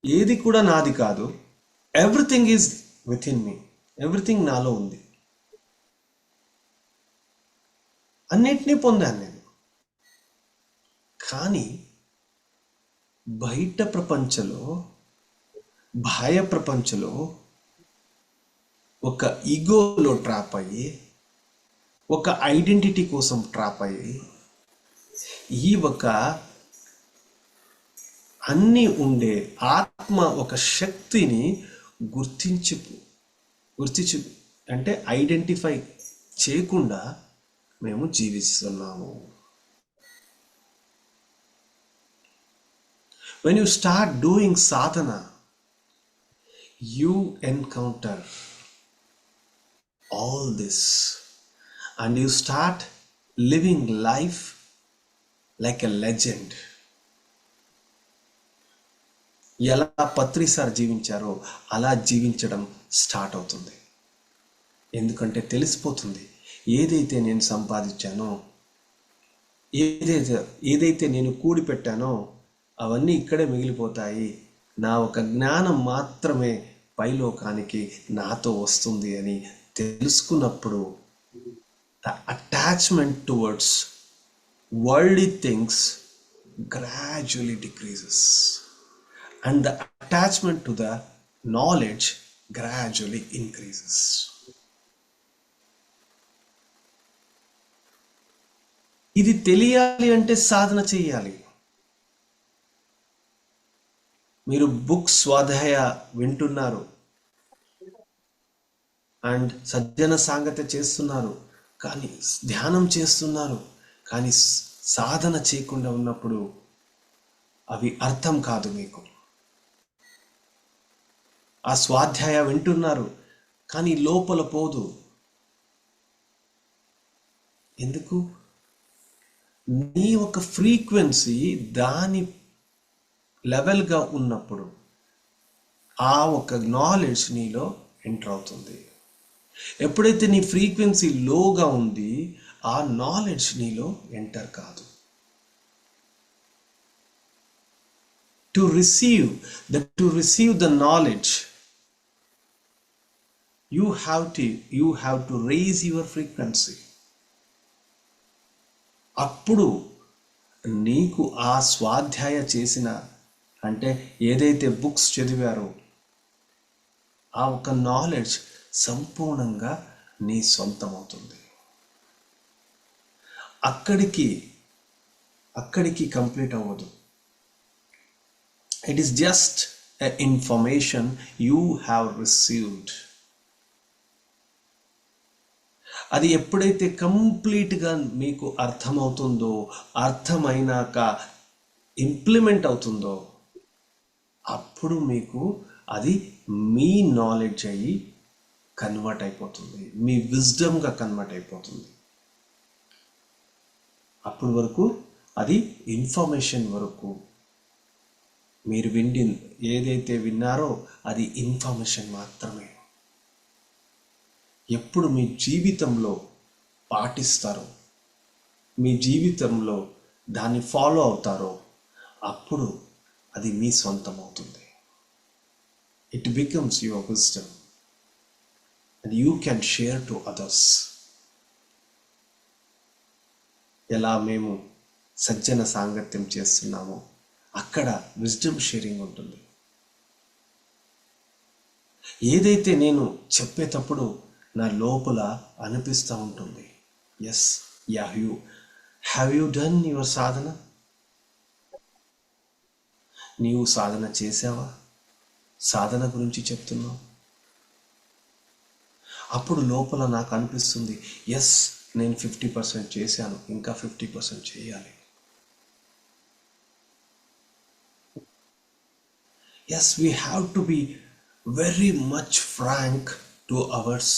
ఏది కూడా నాది కాదు. Everything is with in me. Everything నాలో ఉంది. అన్నిటినీ పొందాను నేను. కానీ బయట ప్రపంచంలో, బాహ్య ప్రపంచంలో ఒక ఈగోలో ట్రాప్ అయ్యి, ఒక ఐడెంటిటీ కోసం ట్రాప్ అయ్యి, ఈ ఒక అన్నీ ఉండే ఆత్మ ఒక శక్తిని గుర్తించు గుర్తించు అంటే ఐడెంటిఫై చేయకుండా మేము జీవిస్తున్నాము. When you start doing sadhana, you encounter all this and you start living life like a legend. ఎలా పత్రి సార్ జీవించారో అలా జీవించడం స్టార్ట్ అవుతుంది. ఎందుకంటే తెలిసిపోతుంది, ఏదైతే నేను సంపాదించానో, ఏదైతే నేను కూడి పెట్టానో అవన్నీ ఇక్కడే మిగిలిపోతాయి. నా ఒక జ్ఞానం మాత్రమే పైలోకానికి నాతో వస్తుంది అని తెలుసుకున్నప్పుడు the attachment towards worldly things gradually decreases and the attachment to the knowledge gradually increases. ఇది తెలియాలి అంటే సాధన చేయాలి. మీరు బుక్స్ స్వాధ్యాయ వింటున్నారు అండ్ సజ్జన సాంగత్య చేస్తున్నారు, కానీ ధ్యానం చేస్తున్నారు, కానీ సాధన చేయకుండా ఉన్నప్పుడు అవి అర్థం కాదు మీకు. ఆ స్వాధ్యాయ వింటున్నారు కానీ లోపల పోదు. ఎందుకు? నీ ఒక ఫ్రీక్వెన్సీ దాని లెవెల్గా ఉన్నప్పుడు ఆ ఒక నాలెడ్జ్ నీలో ఎంటర్ అవుతుంది. ఎప్పుడైతే నీ ఫ్రీక్వెన్సీ లోగా ఉంది, ఆ నాలెడ్జ్ నీలో ఎంటర్ కాదు. To receive the knowledge you have to raise your frequency. అప్పుడు నీకు ఆ స్వాధ్యాయ చేసిన అంటే ఏదైతే బుక్స్ చదివారో ఆ ఒక నాలెడ్జ్ సంపూర్ణంగా నీ సొంతం అవుతుంది. అక్కడికి కంప్లీట్ అవ్వదు. It is just a information you have received. అది ఎప్పుడైతే కంప్లీట్గా మీకు అర్థమవుతుందో, అర్థమైనాక ఇంప్లిమెంట్ అవుతుందో, అప్పుడు మీకు అది మీ నాలెడ్జ్ అయ్యి కన్వర్ట్ అయిపోతుంది, మీ విజ్డమ్గా కన్వర్ట్ అయిపోతుంది. అప్పుడు వరకు అది ఇన్ఫర్మేషన్ వరకు. మీరు ఏదైతే విన్నారో అది ఇన్ఫర్మేషన్ మాత్రమే. ఎప్పుడు మీ జీవితంలో పాటిస్తారో, మీ జీవితంలో దాన్ని ఫాలో అవుతారో, అప్పుడు అది మీ సొంతం అవుతుంది. It becomes your wisdom and you can share to others. ఎలా మేము సజ్జన సాంగత్యం చేస్తున్నామో అక్కడ విజ్డమ్ షేరింగ్ ఉంటుంది. ఏదైతే నేను చెప్పేటప్పుడు నా లోపల అనిపిస్తూ ఉంటుంది, yes have you done your sadhana? నీవు సాధన చేసావా? సాధన గురించి చెప్తున్నావు. అప్పుడు లోపల నాకు అనిపిస్తుంది, ఎస్ నేను 50% చేశాను, ఇంకా 50% చేయాలి. Yes we have to be very much frank to ours.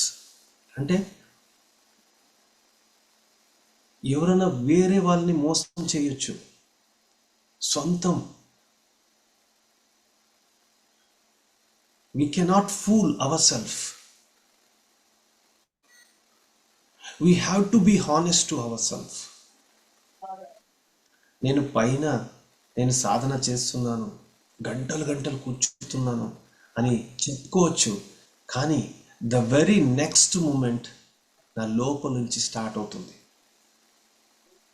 అంటే ఎవరైనా వేరే వాళ్ళని మోసం చేయొచ్చు, సొంతం we cannot fool ourselves. We have to be honest to ourselves. నేను సాధన చేస్తున్నాను, గంటలు గంటలు కూర్చుతున్నాను అని చెప్పుకోవచ్చు. కానీ ద వెరీ నెక్స్ట్ మూమెంట్ నా లోపల నుంచి స్టార్ట్ అవుతుంది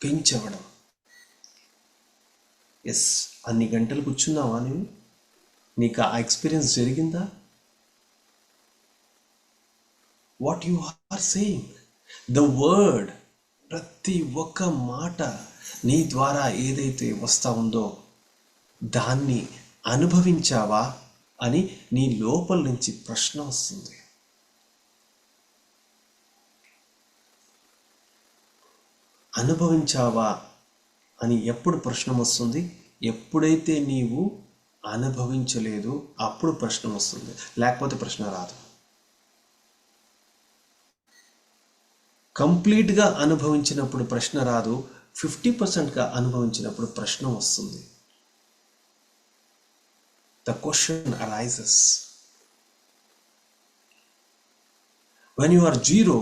పించ్ అవ్వడం. ఎస్, అన్ని గంటలు కూర్చున్నావా నువ్వు? నీకు ఆ ఎక్స్పీరియన్స్ జరిగిందా? What you are saying, the word, ప్రతి ఒక్క మాట నీ ద్వారా ఏదైతే వస్తా ఉందో దాన్ని అనుభవించావా అని నీ లోపల నుంచి ప్రశ్న వస్తుంది. అనుభవించావా అని ఎప్పుడు ప్రశ్న వస్తుంది? ఎప్పుడైతే నీవు అనుభవించలేదు అప్పుడు ప్రశ్న వస్తుంది, లేకపోతే ప్రశ్న రాదు. కంప్లీట్గా అనుభవించినప్పుడు ప్రశ్న రాదు, 50%గా అనుభవించినప్పుడు ప్రశ్న వస్తుంది. The question arises. When you are zero,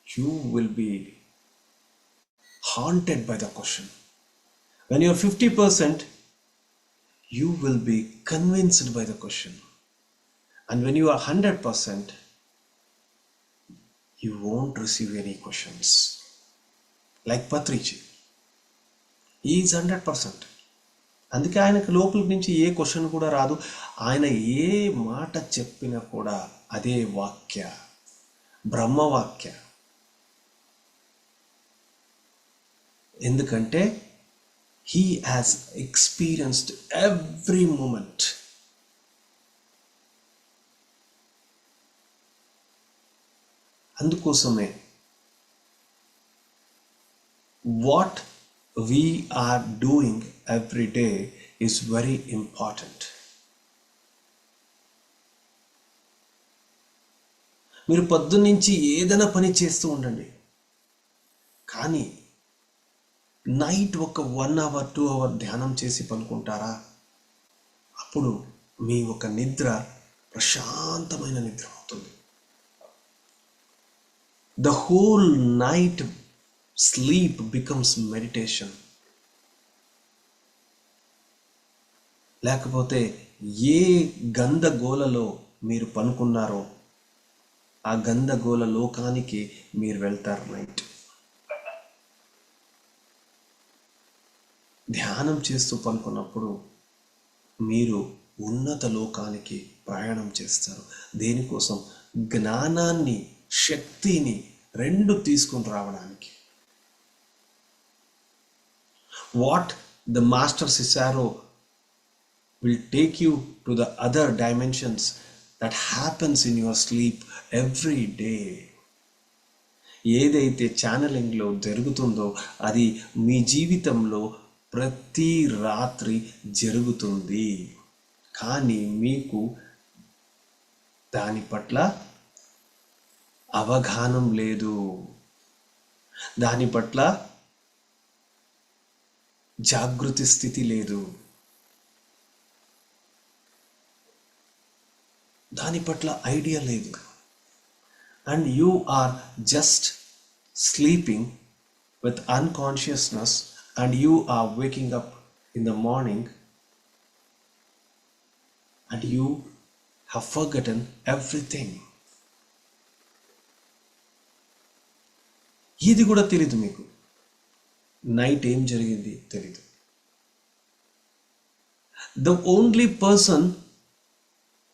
you will be haunted by the question. When you are 50%, you will be convinced by the question. And when you are 100%, you won't receive any questions. Like Patriji, he is 100%. అందుకే ఆయనకు లోపల నుంచి ఏ question కూడా రాదు. ఆయన ఏ మాట చెప్పినా కూడా అదే వాక్య, బ్రహ్మవాక్య. ఎందుకంటే he has experienced every moment. అందుకోసమే what we are doing every day is very important. మీరు పొద్దున్నుంచి ఏదైనా పని చేస్తూ ఉండండి, కానీ నైట్ ఒక 1 hour 2 hour ధ్యానం చేసి పనుకుంటారా? అప్పుడు మీ ఒక నిద్ర ప్రశాంతమైన నిద్ర అవుతుంది. The whole night sleep becomes meditation. లేకపోతే ఏ గందగోలలో మీరు పనుకున్నారో ఆ గందగోళ లోకానికి మీరు వెళ్తారు. నైట్ ధ్యానం చేస్తూ పనుకున్నప్పుడు మీరు ఉన్నత లోకానికి ప్రయాణం చేస్తారు. దేనికోసం? జ్ఞానాన్ని, శక్తిని రెండు తీసుకుని రావడానికి. What the Master Cicero will take you to the other dimensions that happens in your sleep every day. ఏదైతే ఛానలింగ్లో జరుగుతుందో అది మీ జీవితంలో ప్రతి రాత్రి జరుగుతుంది. కానీ మీకు దాని పట్ల అవగాహన లేదు, దాని పట్ల జాగృతి స్థితి లేదు, దాని పట్ల ఐడియా లేదు. And you are just sleeping with unconsciousness and you are waking up in the morning and you have forgotten everything. ఇది కూడా తెలీదు మీకు, నైట్ ఏం జరిగింది తెలీదు. The only person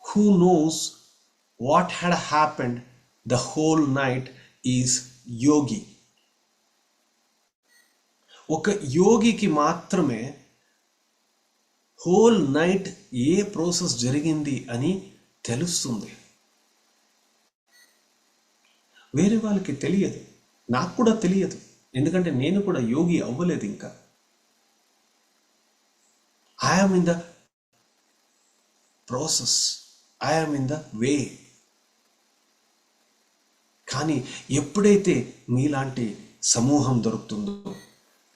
who knows what had happened the whole night is yogi. ఒక యోగికి మాత్రమే హోల్ నైట్ ఏ ప్రాసెస్ జరిగింది అని తెలుస్తుంది. వేరే వాళ్ళకి తెలియదు, నాకు కూడా తెలియదు, ఎందుకంటే నేను కూడా యోగి అవ్వలేదు ఇంకా. I am in the process, I am in the way. కానీ ఎప్పుడైతే మీలాంటి సమూహం దొరుకుతుందో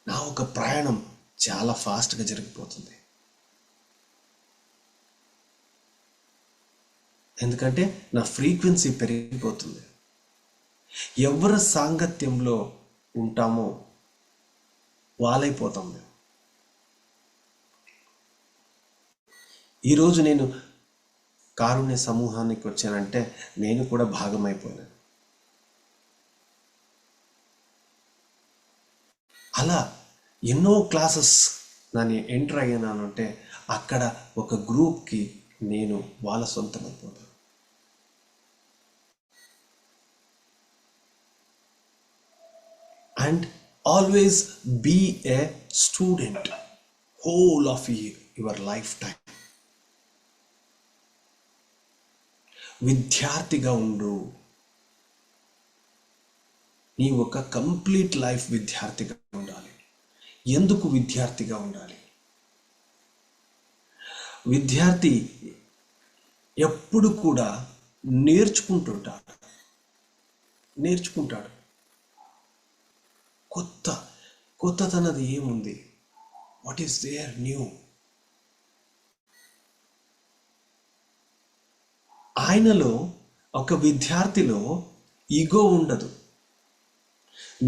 నా ఒక ప్రయాణం చాలా ఫాస్ట్గా జరిగిపోతుంది. ఎందుకంటే నా ఫ్రీక్వెన్సీ పెరిగిపోతుంది. ఎవరి సాంగత్యంలో ఉంటామో వాళ్ళైపోతాం మేము. ఈరోజు నేను కారుణ్య సమూహానికి వచ్చానంటే నేను కూడా భాగమైపోయాను. అలా ఎన్నో క్లాసెస్ నన్ను ఎంటర్ అయ్యానంటే అక్కడ ఒక గ్రూప్కి నేను వాళ్ళ సొంతమైపోతాను. And always be a student whole of your life time. విద్యార్థిగా ఉండు. నీ ఒక కంప్లీట్ లైఫ్ విద్యార్థిగా ఉండాలి. ఎందుకు విద్యార్థిగా ఉండాలి? విద్యార్థి ఎప్పుడు కూడా నేర్చుకుంటాడు. కొత్తతనది ఏముంది? What is their new? ఆయనలో, ఒక విద్యార్థిలో ఈగో ఉండదు.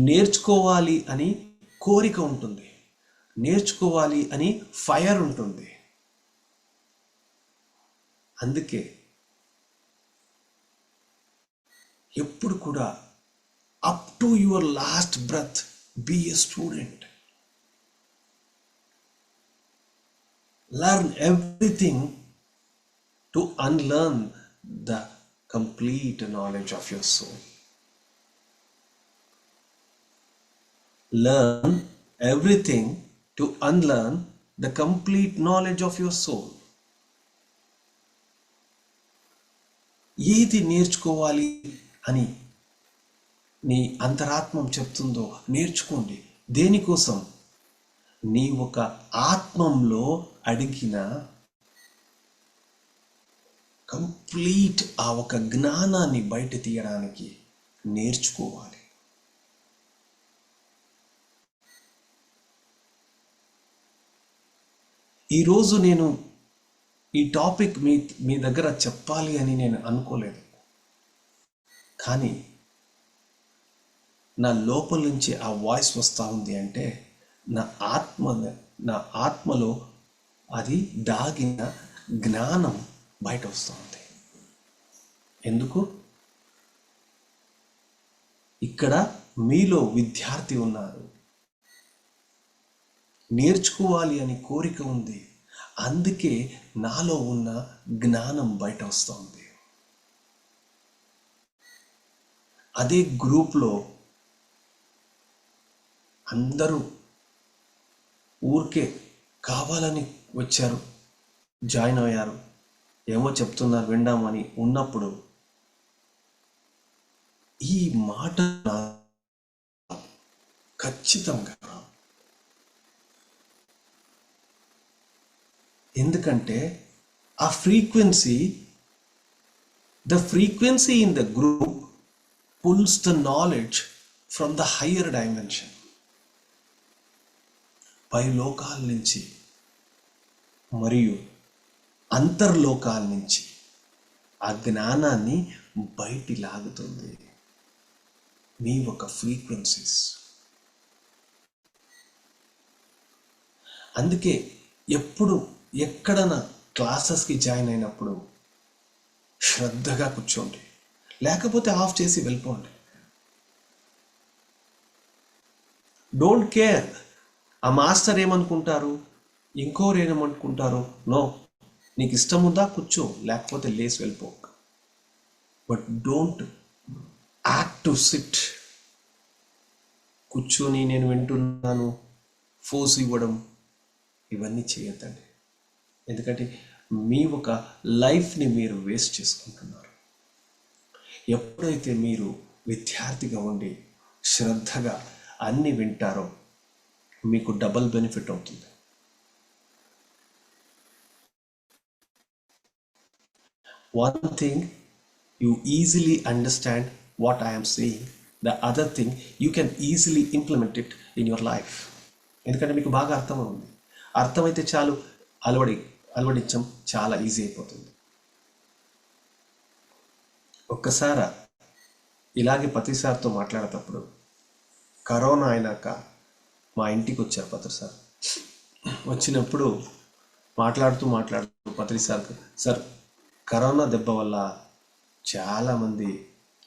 నేర్చుకోవాలి అని కోరిక ఉంటుంది, నేర్చుకోవాలి అని ఫైర్ ఉంటుంది. అందుకే ఎప్పుడు కూడా up to your last breath be a student. Learn everything to unlearn the complete knowledge of your soul. Learn everything to unlearn the complete knowledge of your soul. ఏది నేర్చుకోవాలి అని నీ అంతరాత్మం చెప్తుందో నేర్చుకోండి. దేనికోసం? నీ ఒక ఆత్మంలో అడిగిన కంప్లీట్ ఆ ఒక జ్ఞానాన్ని బయట తీయడానికి నేర్చుకోవాలి. ఈరోజు నేను ఈ టాపిక్ మీ దగ్గర చెప్పాలి అని నేను అనుకోలేదు, కానీ నా లోపల నుంచి ఆ వాయిస్ వస్తూ ఉంది. అంటే నా ఆత్మలో అది దాగిన జ్ఞానం బయట వస్తూ ఉంది. ఎందుకు? ఇక్కడ మీలో విద్యార్థి ఉన్నారు, నేర్చుకోవాలి అని కోరిక ఉంది. అందుకే నాలో ఉన్న జ్ఞానం బయట వస్తుంది. అదే గ్రూప్లో అందరూ ఊరికే కావాలని వచ్చారు, జాయిన్ అయ్యారు, ఏమో చెప్తున్నారు విందామని ఉన్నప్పుడు ఈ మాట ఖచ్చితంగా. ఎందుకంటే ఆ frequency, the frequency in the group pulls the knowledge from the higher dimension. పై లోకాల నుంచి మరియు అంతర్లోకాల నుంచి ఆ జ్ఞానాన్ని బయటి లాగుతుంది మీ ఒక ఫ్రీక్వెన్సీస్. అందుకే ఎప్పుడు ఎక్కడన్నా క్లాసెస్కి జాయిన్ అయినప్పుడు శ్రద్ధగా కూర్చోండి, లేకపోతే ఆఫ్ చేసి వెళ్ళిపోండి. డోంట్ కేర్ ఆ మాస్టర్ ఏమనుకుంటారు, ఇంకోరు ఏమనుకుంటారు. నో, నీకు ఇష్టం ఉందా కూర్చో, లేకపోతే లేసి వెళ్ళిపో. But don't act to SIT. కూర్చొని నేను వింటున్నాను ఫోర్స్ ఇవ్వడం ఇవన్నీ చేయొద్దండి. ఎందుకంటే మీ ఒక లైఫ్ని మీరు వేస్ట్ చేసుకుంటున్నారు. ఎప్పుడైతే మీరు విద్యార్థిగా ఉండి శ్రద్ధగా అన్ని వింటారో మీకు డబల్ బెనిఫిట్ అవుతుంది. One thing, you easily understand what I am saying. The other thing, you can easily implement it in your life. ఎందుకంటే మీకు బాగా అర్థమవుతుంది. అర్థమైతే చాలు, అలవడించం చాలా ఈజీ అయిపోతుంది. ఒక్కసారి ఇలాగే పతిసార్తో మాట్లాడేటప్పుడు కరోనా అయినాక మా ఇంటికి వచ్చారు పత్రి సార్. వచ్చినప్పుడు మాట్లాడుతూ పత్రి సార్ కరోనా దెబ్బ వల్ల చాలామంది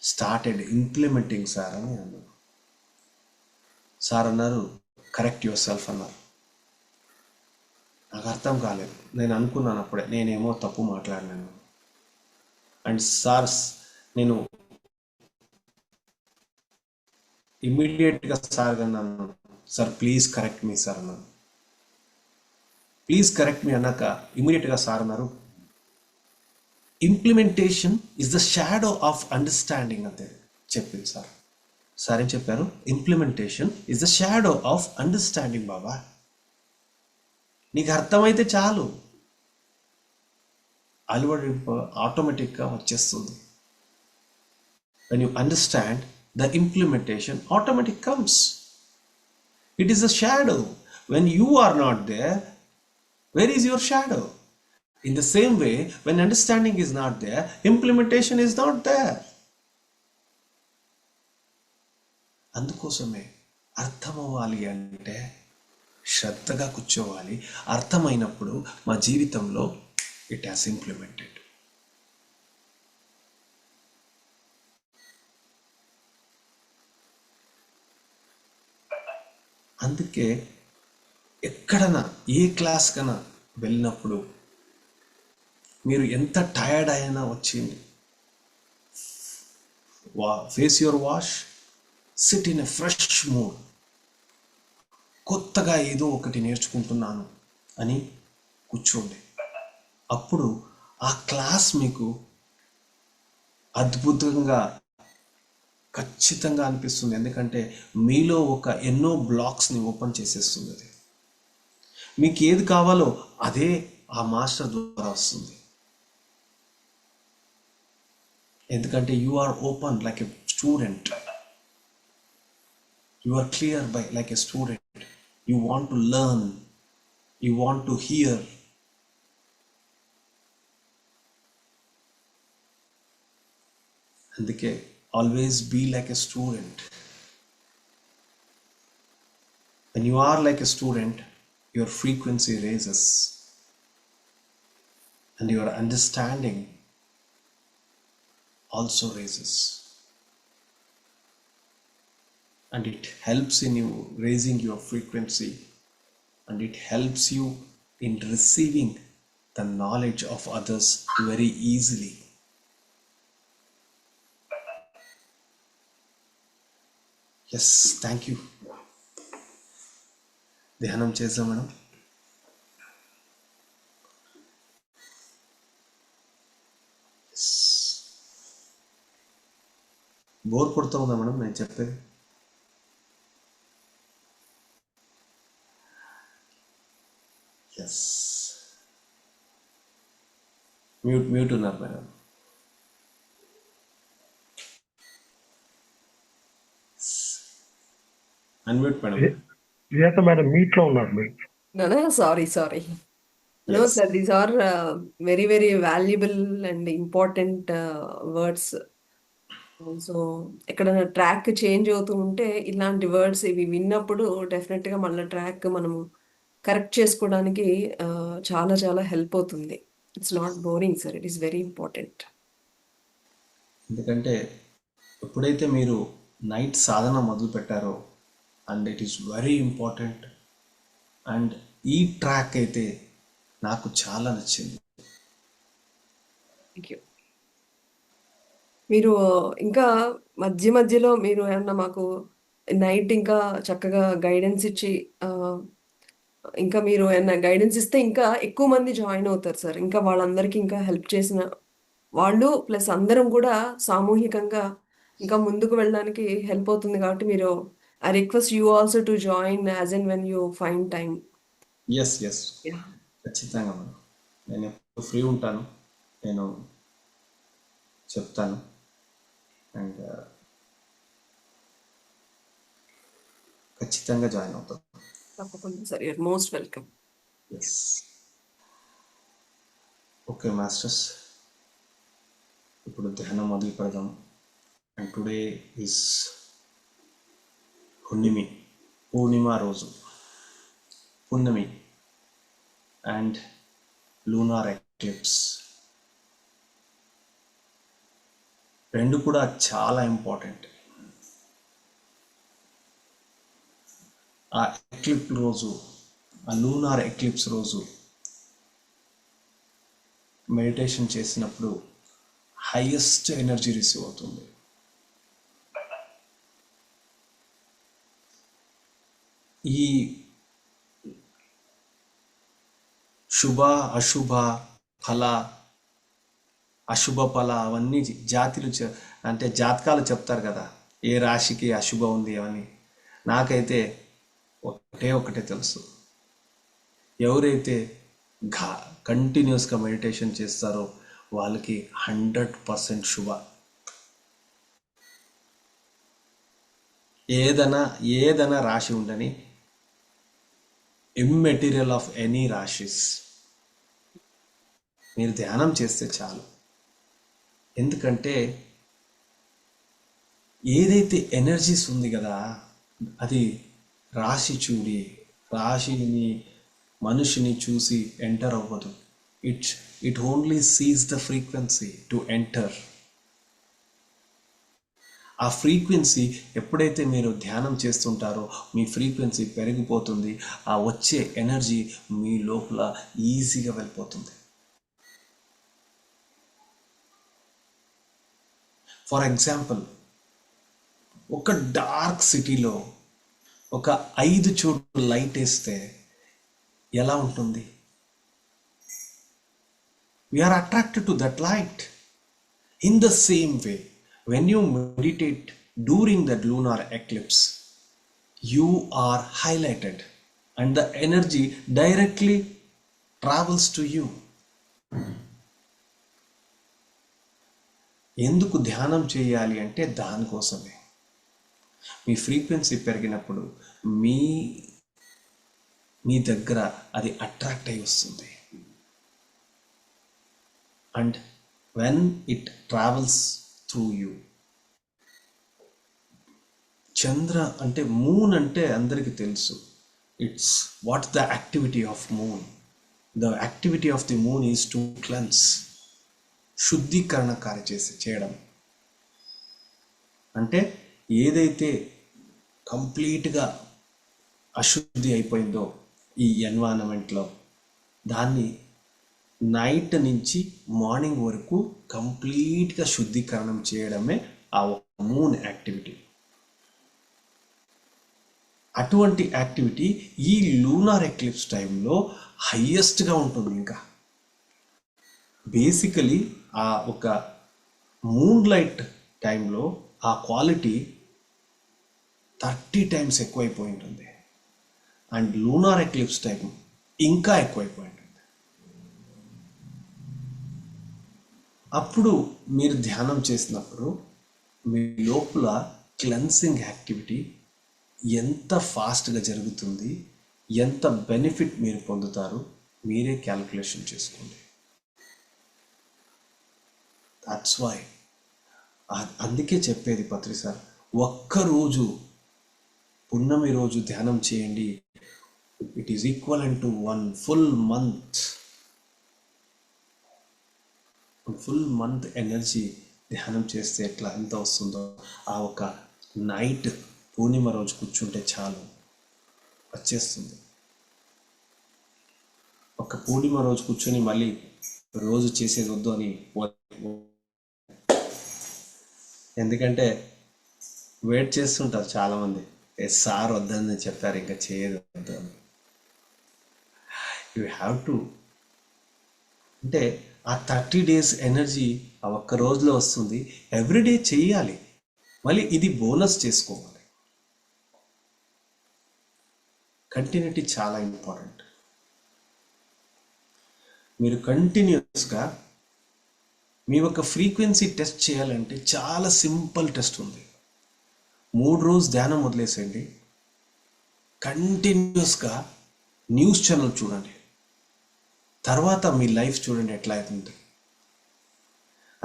స్టార్టెడ్ ఇంప్లిమెంటింగ్ సార్ అని అన్నారు. సార్ అన్నారు కరెక్ట్ యువర్ సెల్ఫ్ అన్నారు. నాకు అర్థం కాలేదు. నేను అనుకున్నాను అప్పుడే నేనేమో తప్పు మాట్లాడినాను. అండ్ సార్స్ నేను ఇమ్మీడియట్గా సార్ అన్నాను, sir please correct me sir అన్నాను. ప్లీజ్ కరెక్ట్ మీ అన్నాక ఇమ్మీడియట్గా సార్ అన్నారు, implementation is the shadow of understanding అంతే చెప్పింది సార్. సార్ ఏం చెప్పారు? Implementation is the shadow of understanding బాబా. నీకు అర్థమైతే చాలు, అలవడింపు ఆటోమేటిక్గా వచ్చేస్తుంది. When you understand the implementation automatic comes. It is a shadow. When you are not there, where is your shadow? In the same way, when understanding is not there, implementation is not there. అందుకోసమే అర్థం అవ్వాలి అంటే శ్రద్ధగా కూర్చోవాలి. అర్థమైనప్పుడు మా జీవితంలో it has implemented. అందుకే ఎక్కడన్నా ఏ క్లాస్ కన్నా వెళ్ళినప్పుడు మీరు ఎంత టైర్డ్ అయినా వచ్చింది, face your wash, SIT in a fresh mood. కొత్తగా ఏదో ఒకటి నేర్చుకుంటున్నాను అని కూర్చోండి. అప్పుడు ఆ క్లాస్ మీకు అద్భుతంగా ఖచ్చితంగా అనిపిస్తుంది. ఎందుకంటే మీలో ఒక ఎన్నో బ్లాక్స్ని ఓపెన్ చేసేస్తుంది. అది మీకు ఏది కావాలో అదే ఆ మాస్టర్ ద్వారా వస్తుంది. ఎందుకంటే you are open like a student, you are clear by like a student. You want to learn, you want to hear. అందుకే always be like a student. When you are like a student, your frequency raises and your understanding also raises, and it helps in you raising your frequency, and it helps you in receiving the knowledge of others very easily. Yes, thank you. ధ్యానం చేద్దాం madam. Bore కొడుతూ ఉందా madam నేను చెప్పేది? Yes, mute ఉన్నారు madam. Unmute madam. Madam meet లో ఉన్నారు మీరు. Sorry. No, Yes. sir, these are very, very valuable and important words. So ఎక్కడైనా ట్రాక్ చేంజ్ అవుతూ ఉంటే ఇలాంటి వర్డ్స్ ఇవి విన్నప్పుడు డెఫినెట్గా మళ్ళీ ట్రాక్ మనము కరెక్ట్ చేసుకోవడానికి చాలా చాలా హెల్ప్ అవుతుంది. It's not boring sir, it is very important. ఎందుకంటే ఎప్పుడైతే మీరు నైట్ సాధన మొదలు పెట్టారో, and it is very important. And ఈ ట్రాక్ అయితే నాకు చాలా నచ్చింది. Thank you. మీరు ఇంకా మధ్య మధ్యలో మీరు ఏమన్నా మాకు నైట్ ఇంకా చక్కగా గైడెన్స్ ఇచ్చి ఇంకా మీరు ఏమన్నా గైడెన్స్ ఇస్తే ఇంకా ఎక్కువ మంది జాయిన్ అవుతారు సార్. ఇంకా వాళ్ళందరికీ ఇంకా హెల్ప్ చేసిన వాళ్ళు ప్లస్ అందరం కూడా సామూహికంగా ఇంకా ముందుకు వెళ్ళడానికి హెల్ప్ అవుతుంది. కాబట్టి మీరు I request you also to join us and when you find time. Yes ఖచ్చితంగా మేడం. నేను ఎప్పుడు ఫ్రీ ఉంటాను, నేను చెప్తాను. అండ్ ఖచ్చితంగా జాయిన్ అవుతాను. తప్పకుండా sir, you're most welcome. Yes. Okay masters, ఇప్పుడు ధ్యానం మొదలు పెడదాం. అండ్ టుడే ఈజ్ పూర్ణిమ రోజు, పున్నమి. అండ్ లూనార్ ఎక్లిప్స్, రెండు కూడా చాలా ఇంపార్టెంట్. ఆ ఎక్లిప్ రోజు, ఆ లూనార్ ఎక్లిప్స్ రోజు మెడిటేషన్ చేసినప్పుడు హైయెస్ట్ ఎనర్జీ రిసీవ్ అవుతుంది. ఈ శుభ అశుభ ఫల, అశుభ ఫల అవన్నీ జాతులు అంటే జాతకాలు చెప్తారు కదా, ఏ రాశికి అశుభం ఉంది అని. నాకైతే ఒకటే తెలుసు, ఎవరైతే కంటిన్యూస్గా మెడిటేషన్ చేస్తారో వాళ్ళకి 100% శుభ. ఏదైనా రాశి ఉండని, ఇమ్మెటీరియల్ ఆఫ్ ఎనీ రాశిస్, మీరు ధ్యానం చేస్తే చాలు. ఎందుకంటే ఏదైతే ఎనర్జీస్ ఉంది కదా, అది రాశిని మనిషిని చూసి ఎంటర్ అవ్వదు. It only seize the frequency to enter. ఆ ఫ్రీక్వెన్సీ ఎప్పుడైతే మీరు ధ్యానం చేస్తుంటారో మీ ఫ్రీక్వెన్సీ పెరిగిపోతుంది. ఆ వచ్చే ఎనర్జీ మీ లోపల ఈజీగా వెళ్ళిపోతుంది. ఫర్ ఎగ్జాంపుల్, ఒక డార్క్ సిటీలో ఒక 5 చోట్ల లైట్ వేస్తే ఎలా ఉంటుంది? We're attracted to that light. In the same way, when you meditate during that lunar eclipse, you are highlighted and the energy directly travels to you. ఎందుకు ధ్యానం చేయాలి అంటే దానికోసమే. మీ ఫ్రీక్వెన్సీ పెరిగినప్పుడు మీ దగ్గర అది అట్రాక్ట్ అయి వస్తుంది. And when it travels through you. Chandra అంటే, మూన్ అంటే అందరికీ తెలుసు. It's what the activity of moon. The activity of the moon is to cleanse, శుద్ధీకరణ చేయడం. అంటే ఏదైతే కంప్లీట్గా అశుద్ధి అయిపోయిందో ఈ ఎన్వైరన్మెంట్లో, దాన్ని నైట్ నుంచి మార్నింగ్ వరకు కంప్లీట్గా శుద్ధీకరణం చేయడమే ఆ మూన్ యాక్టివిటీ. అటువంటి యాక్టివిటీ ఈ లూనార్ ఎక్లిప్స్ టైంలో హైయెస్ట్గా ఉంటుంది. ఇంకా బేసికలీ ఆ ఒక మూన్ లైట్ టైంలో ఆ క్వాలిటీ 30 times ఎక్కువైపోయి ఉంటుంది. అండ్ లూనార్ ఎక్లిప్స్ టైం ఇంకా ఎక్కువైపోయి ఉంటుంది. అప్పుడు మీరు ధ్యానం చేసినప్పుడు మీ లోపల క్లెన్సింగ్ యాక్టివిటీ ఎంత ఫాస్ట్గా జరుగుతుంది, ఎంత బెనిఫిట్ మీరు పొందుతారు, మీరే క్యాల్కులేషన్ చేసుకోండి. దట్స్ వై, అందుకే చెప్పేది పత్రి సార్, ఒక్కరోజు పున్నమి రోజు ధ్యానం చేయండి. It is equivalent to 1 full month. Full month energy ధ్యానం చేస్తే ఎంత వస్తుందో, ఆ ఒక నైట్ పూర్ణిమ రోజు కూర్చుంటే చాలు వచ్చేస్తుంది. ఒక పూర్ణిమ రోజు కూర్చొని మళ్ళీ రోజు చేసేది వద్దు అని, ఎందుకంటే వెయిట్ చేస్తుంటారు చాలామంది. సార్ వద్దని చెప్పారు, ఇంకా చేయదు వద్దు అని. యూ హ్యావ్ టు, అంటే ఆ 30 days ఎనర్జీ ఆ ఒక్క రోజులో వస్తుంది. ఎవ్రీడే చెయ్యాలి. మళ్ళీ ఇది బోనస్ చేసుకోవాలి. కంటిన్యూటీ చాలా ఇంపార్టెంట్. మీరు కంటిన్యూస్గా మీ యొక్క ఫ్రీక్వెన్సీ టెస్ట్ చేయాలంటే చాలా సింపుల్ టెస్ట్ ఉంది. 3 రోజు ధ్యానం వదిలేసేయండి, కంటిన్యూస్గా న్యూస్ ఛానల్ చూడండి, తర్వాత మీ లైఫ్ చూడండి ఎట్లా అవుతుంది.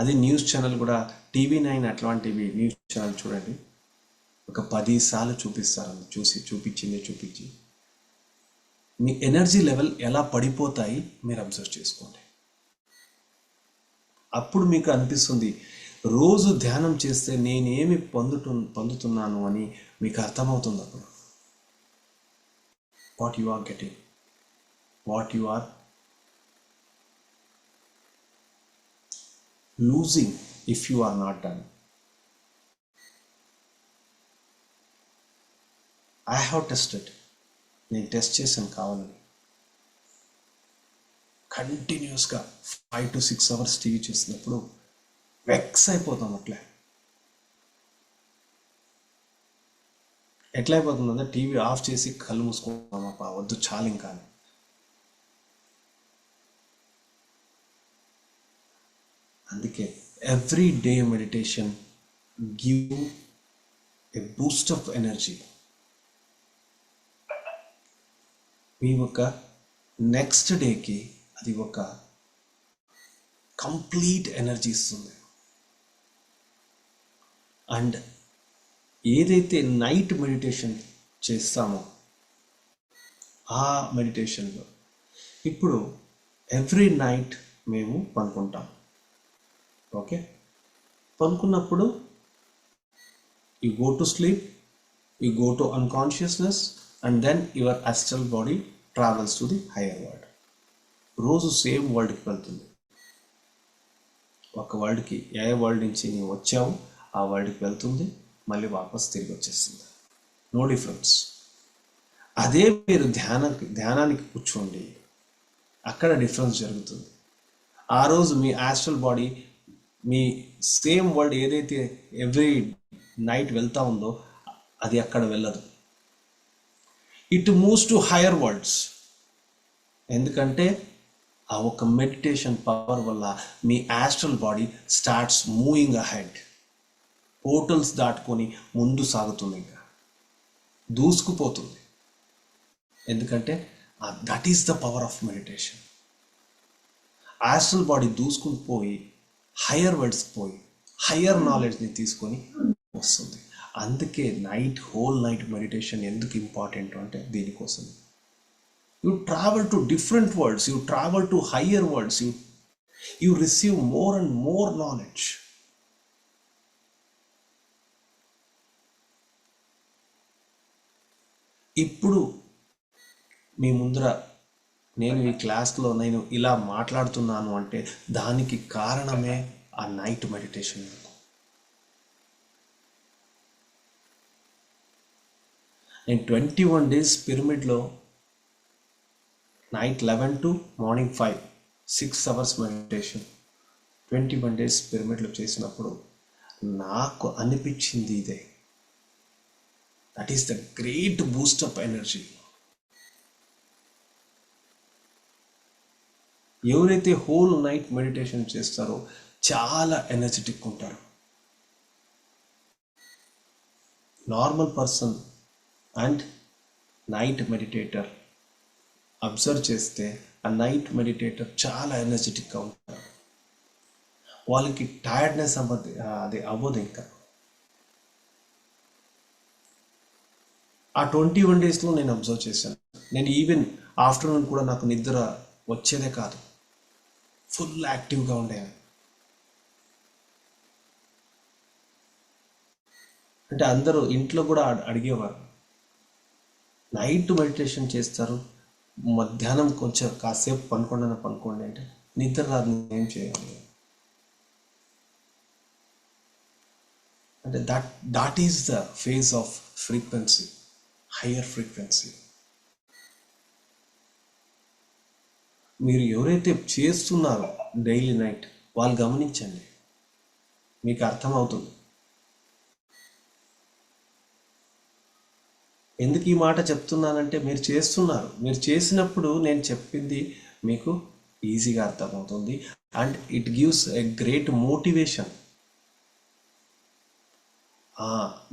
అది న్యూస్ ఛానల్ కూడా TV9 అట్లాంటివి న్యూస్ ఛానల్ చూడండి, ఒక 10 సార్లు చూపిస్తారు. చూపించి మీ ఎనర్జీ లెవెల్ ఎలా పడిపోతాయి మీరు అబ్జర్వ్ చేసుకోండి. అప్పుడు మీకు అనిపిస్తుంది రోజు ధ్యానం చేస్తే నేనేమి పొందుతున్నాను అని మీకు అర్థమవుతుంది. అప్పుడు what you are getting, what you are losing if you are not done. I have tested, నేను టెస్ట్ చేశాను కావాలని. కంటిన్యూస్గా 5 to 6 hours టీవీ చూసినప్పుడు వెక్స్ అయిపోతాం. ఎట్లా అయిపోతుందంటే టీవీ ఆఫ్ చేసి కళ్ళు మూసుకుంటాం, అప్ప వద్దు చాలు ఇంకా అని. అందుకే every day meditation give a boost of energy. మీ ఒక నెక్స్ట్ డేకి అది ఒక కంప్లీట్ ఎనర్జీ ఇస్తుంది. అండ్ ఏదైతే నైట్ మెడిటేషన్ చేస్తామో ఆ మెడిటేషన్లో ఇప్పుడు ఎవ్రీ నైట్ మేము పనుకుంటాం. ఓకే, పనుకున్నప్పుడు you go to sleep, you go to unconsciousness and then your astral body travels to the higher world. రోజు సేమ్ వరల్డ్కి వెళ్తుంది. ఒక వరల్డ్కి ఏ వరల్డ్ నుంచి నీవు వచ్చావు ఆ వరల్డ్కి వెళ్తుంది, మళ్ళీ వాపస్ తిరిగి వచ్చేస్తుంది. No difference. అదే మీరు ధ్యానానికి కూర్చోండి, అక్కడ డిఫరెన్స్ జరుగుతుంది. ఆ రోజు మీ ఆస్ట్రల్ బాడీ మీ సేమ్ వరల్డ్ ఏదైతే ఎవ్రీ నైట్ వెళ్తా ఉందో అది అక్కడ వెళ్ళదు. It moves to higher worlds. ఎందుకంటే ఆ ఒక మెడిటేషన్ పవర్ వల్ల మీ astral body starts moving ahead. Portals దాటుకొని ముందు సాగుతుంది, ఇంకా దూసుకుపోతుంది. ఎందుకంటే that is the power of meditation. Astral body దూసుకుని పోయి హయ్యర్ వర్డ్స్కి పోయి హయ్యర్ నాలెడ్జ్ని తీసుకొని వస్తుంది. అందుకే హోల్ నైట్ మెడిటేషన్ ఎందుకు ఇంపార్టెంట్ అంటే దీనికోసం. You travel to different world's, you travel to higher world's, you receive more and more knowledge. ఇప్పుడు మీ ముందర నేను ఈ క్లాస్లో నేను ఇలా మాట్లాడుతున్నాను అంటే దానికి కారణమే ఆ నైట్ మెడిటేషన్. నేను 21 days పిరమిడ్లో night 11 to morning 5 6 hours meditation 21 days పిరమిడ్లో చేసినప్పుడు నాకు అనిపించింది ఇదే. That is the great boost of energy. ఎవరైతే హోల్ నైట్ మెడిటేషన్ చేస్తారో చాలా ఎనర్జెటిక్ ఉంటారు. Normal person and night meditator observe చేస్తే ఆ నైట్ మెడిటేటర్ చాలా ఎనర్జెటిక్గా ఉంటారు. వాళ్ళకి టైర్డ్నెస్ అది అవ్వదు. ఇంకా ఆ 21 daysలో నేను అబ్జర్వ్ చేశాను. నేను ఈవెన్ ఆఫ్టర్నూన్ కూడా నాకు నిద్ర వచ్చేదే కాదు, ఫుల్ యాక్టివ్గా ఉండేది. అంటే అందరూ ఇంట్లో కూడా అడిగేవారు, నైట్ మెడిటేషన్ చేస్తారు, మధ్యాహ్నం కొంచెం కాసేపు పనుకోండి అంటే నిద్ర రాదు, ఏం చేయాలి అంటే that is the phase off frequency, higher frequency. మీరు ఎవరైతే చేస్తున్నారో డైలీ నైట్ వాళ్ళు గమనించండి, మీకు అర్థమవుతుంది. ఎందుకు ఈ మాట చెప్తున్నానంటే మీరు చేస్తున్నారు, మీరు చేసినప్పుడు నేను చెప్పింది మీకు ఈజీగా అర్థమవుతుంది. And it gives a great motivation.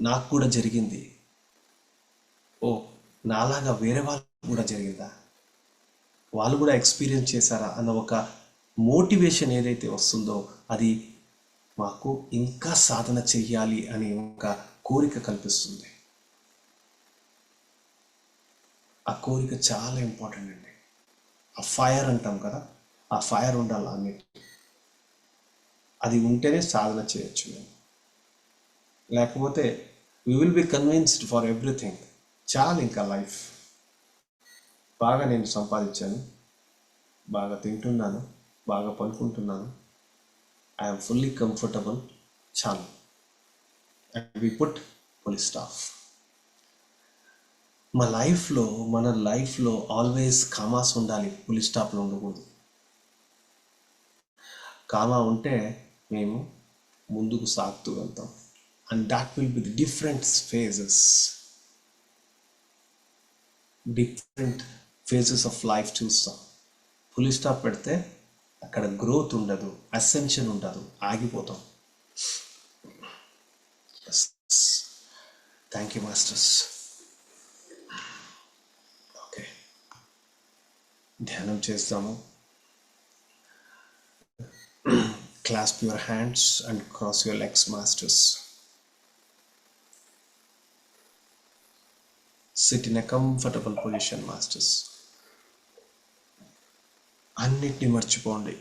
నాకు కూడా జరిగింది, ఓ నాలాగా వేరే వాళ్ళకు కూడా జరిగిందా, వాళ్ళు కూడా ఎక్స్పీరియన్స్ చేశారా అన్న ఒక మోటివేషన్ ఏదైతే వస్తుందో అది మాకు ఇంకా సాధన చెయ్యాలి అని ఒక కోరిక కల్పిస్తుంది. ఆ కోరిక చాలా ఇంపార్టెంట్ అండి. ఆ ఫైర్ అంటాం కదా, ఆ ఫైర్ ఉండాలి అన్నిటి. అది ఉంటేనే సాధన చేయొచ్చు మేము. లేకపోతే we will be convinced for everything. చాలు ఇంకా లైఫ్. బాగా నేను సంపాదించాను, బాగా తింటున్నాను, బాగా పనుకుంటున్నాను, ఐఎమ్ ఫుల్లీ కంఫర్టబుల్, చాలు. And we put full stop. మన లైఫ్లో ఆల్వేస్ కామాస్ ఉండాలి, ఫుల్ స్టాప్లో ఉండకూడదు. కామా ఉంటే మేము ముందుకు సాగుతూ వెళ్తాం. And that will be the different phases of life చూస్తాం. ఫుల్ స్టాప్ పెడితే అక్కడ గ్రోత్ ఉండదు, అసెన్షన్ ఉండదు, ఆగిపోతాం. Thank you masters. ఓకే, ధ్యానం చేస్తాము. Clasp your hands and cross your legs, masters. Sit in a comfortable position, masters. అన్నిటిని మర్చిపోండి.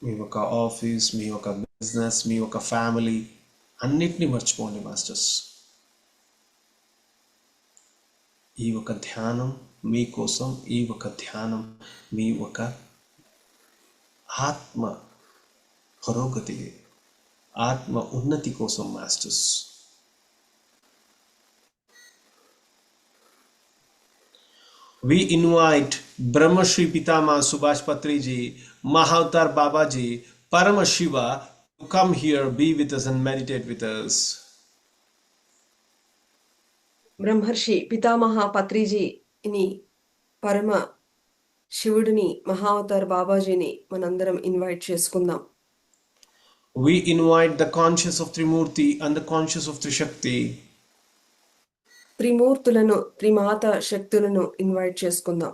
మీ ఒక ఆఫీస్, మీ ఒక బిజినెస్, మీ ఒక ఫ్యామిలీ, అన్నిటిని మర్చిపోండి మాస్టర్స్. ఈ ఒక ధ్యానం మీకోసం, ఈ ఒక ధ్యానం మీ ఒక ఆత్మ పురోగతి, ఆత్మ ఉన్నతి కోసం masters. We invite Brahma Shri Pitama Subhash Patriji, Mahavatar Babaji, Parama Shiva to come here, be with us and meditate with us. బ్రహ్మర్షి పితామహ పత్రిజీని, పరమ శివుడిని, మహావతార్ బాబాజీని మనందరం ఇన్వైట్ చేసుకుందాం. We invite the conscious of Trimurti and the conscious of Trishakti. త్రిమూర్తులను, త్రిమాత శక్తులను invite చేసుకుందాం.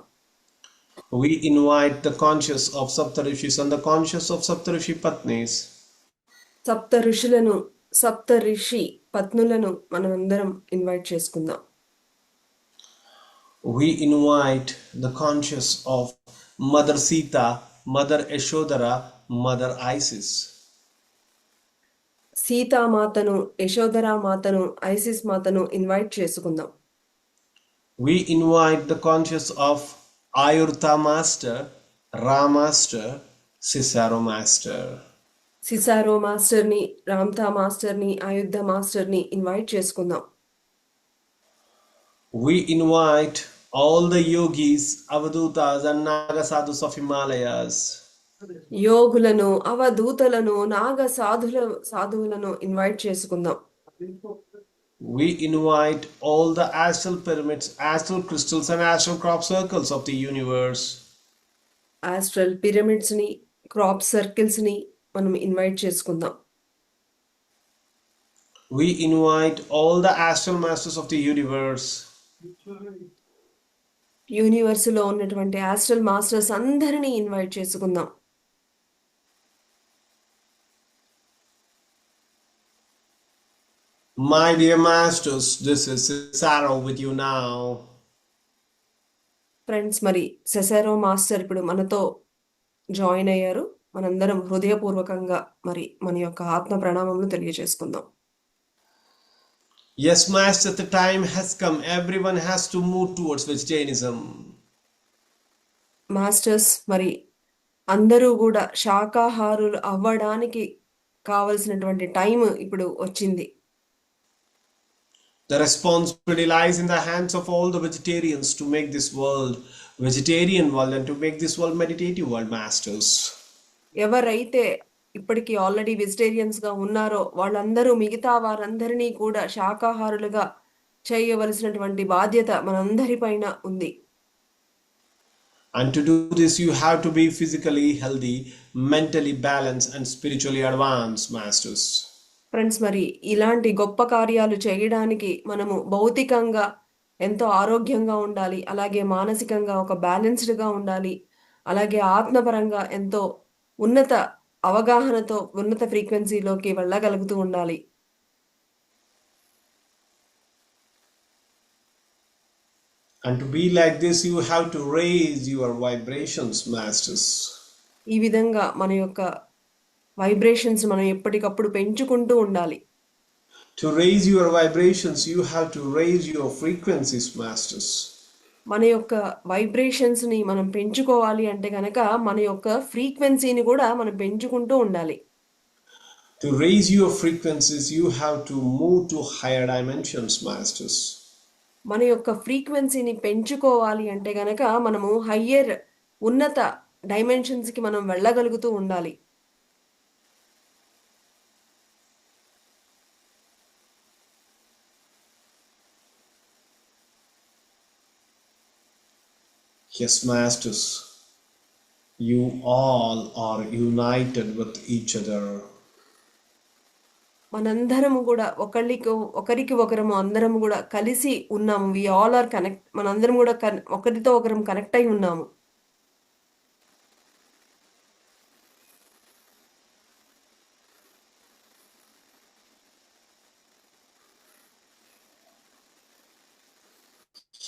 We invite the conscious of Saptarishis and the conscious of Saptarishi Patnis. సప్త ఋషులను, సప్త ఋషి పత్నులను మనమందరం ఇన్వైట్ చేసుకుందాం. We invite the conscious of Mother Sita, Mother Yashodhara, Mother Isis. సీతామాతను, Yashodhara మాతను, ISIS మాతను invite చేసుకుందాం. We invite the conscious of Ayurta Master, Ra Master, Cicero Master. సిసారో మాస్టర్ని, రామ్తా మాస్టర్ని, ఆయుద్ధ మాస్టర్ని ఇన్వైట్ చేసుకుందాం. We invite all the yogis, avadutas and naga sadhus of Himalayas. యోగులను, అవధూతలను, నాగ సాధువులను ఇన్వైట్ చేసుకుందాం. We invite all the astral pyramids, astral crystals and astral crop circles of the universe. Astral pyramids ని, క్రాప్ సర్కిల్స్ ని మనం invite చేసుకుందాం. We invite all the astral masters of the universe. Universe లో ఉన్నటువంటి astral masters అందరినీ invite చేసుకుందాం. My dear masters, this is Cicero with you now. Friends, మరి సెసారో master ఇప్పుడు మనతో జాయిన్ అయ్యారు. మనందరం హృదయపూర్వకంగా మరి మన యొక్క ఆత్మ ప్రణామములు తెలియజేసుకుందాం. Yes, master, the time has come. Everyone has to move towards vegetarianism. Masters, మరి అందరూ కూడా శాకాహారులు అవ్వడానికి కావలసినటువంటి టైం ఇప్పుడు వచ్చింది. The responsibility lies in the hands of all the vegetarians to make this world vegetarian world and to make this world meditative world, masters. ఎవరైతే ఇప్పటికీ already vegetarians గా ఉన్నారో వాళ్ళందరూ మిగతా వారందరినీ కూడా శాకాహారులుగా చేయవలసినటువంటి బాధ్యత మనందరిపైన ఉంది. And to do this, you have to be physically healthy, mentally balanced, and spiritually advanced, masters. Friends, మరి ఇలాంటి గొప్ప కార్యాలు చేయడానికి మనము భౌతికంగా ఎంతో ఆరోగ్యంగా ఉండాలి, అలాగే మానసికంగా ఒక బ్యాలెన్స్డ్గా ఉండాలి, అలాగే ఆత్మపరంగా ఎంతో ఉన్నత అవగాహనతో ఉన్నత ఫ్రీక్వెన్సీలోకి వెళ్ళగలుగుతూ ఉండాలి. And to be like this, you have to raise your vibrations, masters. ఈ విధంగా మన యొక్క వైబ్రేషన్స్ మనం ఎప్పటికప్పుడు పెంచుకుంటూ ఉండాలి. To raise your vibrations, you have to raise your frequencies, masters. మన యొక్క వైబ్రేషన్స్ని మనం పెంచుకోవాలి అంటే కనుక మన యొక్క ఫ్రీక్వెన్సీని కూడా మనం పెంచుకుంటూ ఉండాలి. To raise your frequencies, you have to move to higher dimensions, masters. మన యొక్క ఫ్రీక్వెన్సీని పెంచుకోవాలి అంటే గనక మనము హయ్యర్ ఉన్నత డైమెన్షన్స్కి మనం వెళ్ళగలుగుతూ ఉండాలి. Yes, masters, you all are united with each other. మనందరము కూడా ఒకరికి ఒకరము అందరము కూడా కలిసి ఉన్నాము. We all are connect. మనందరం కూడా ఒకరితో ఒకరం కనెక్ట్ అయి ఉన్నాము.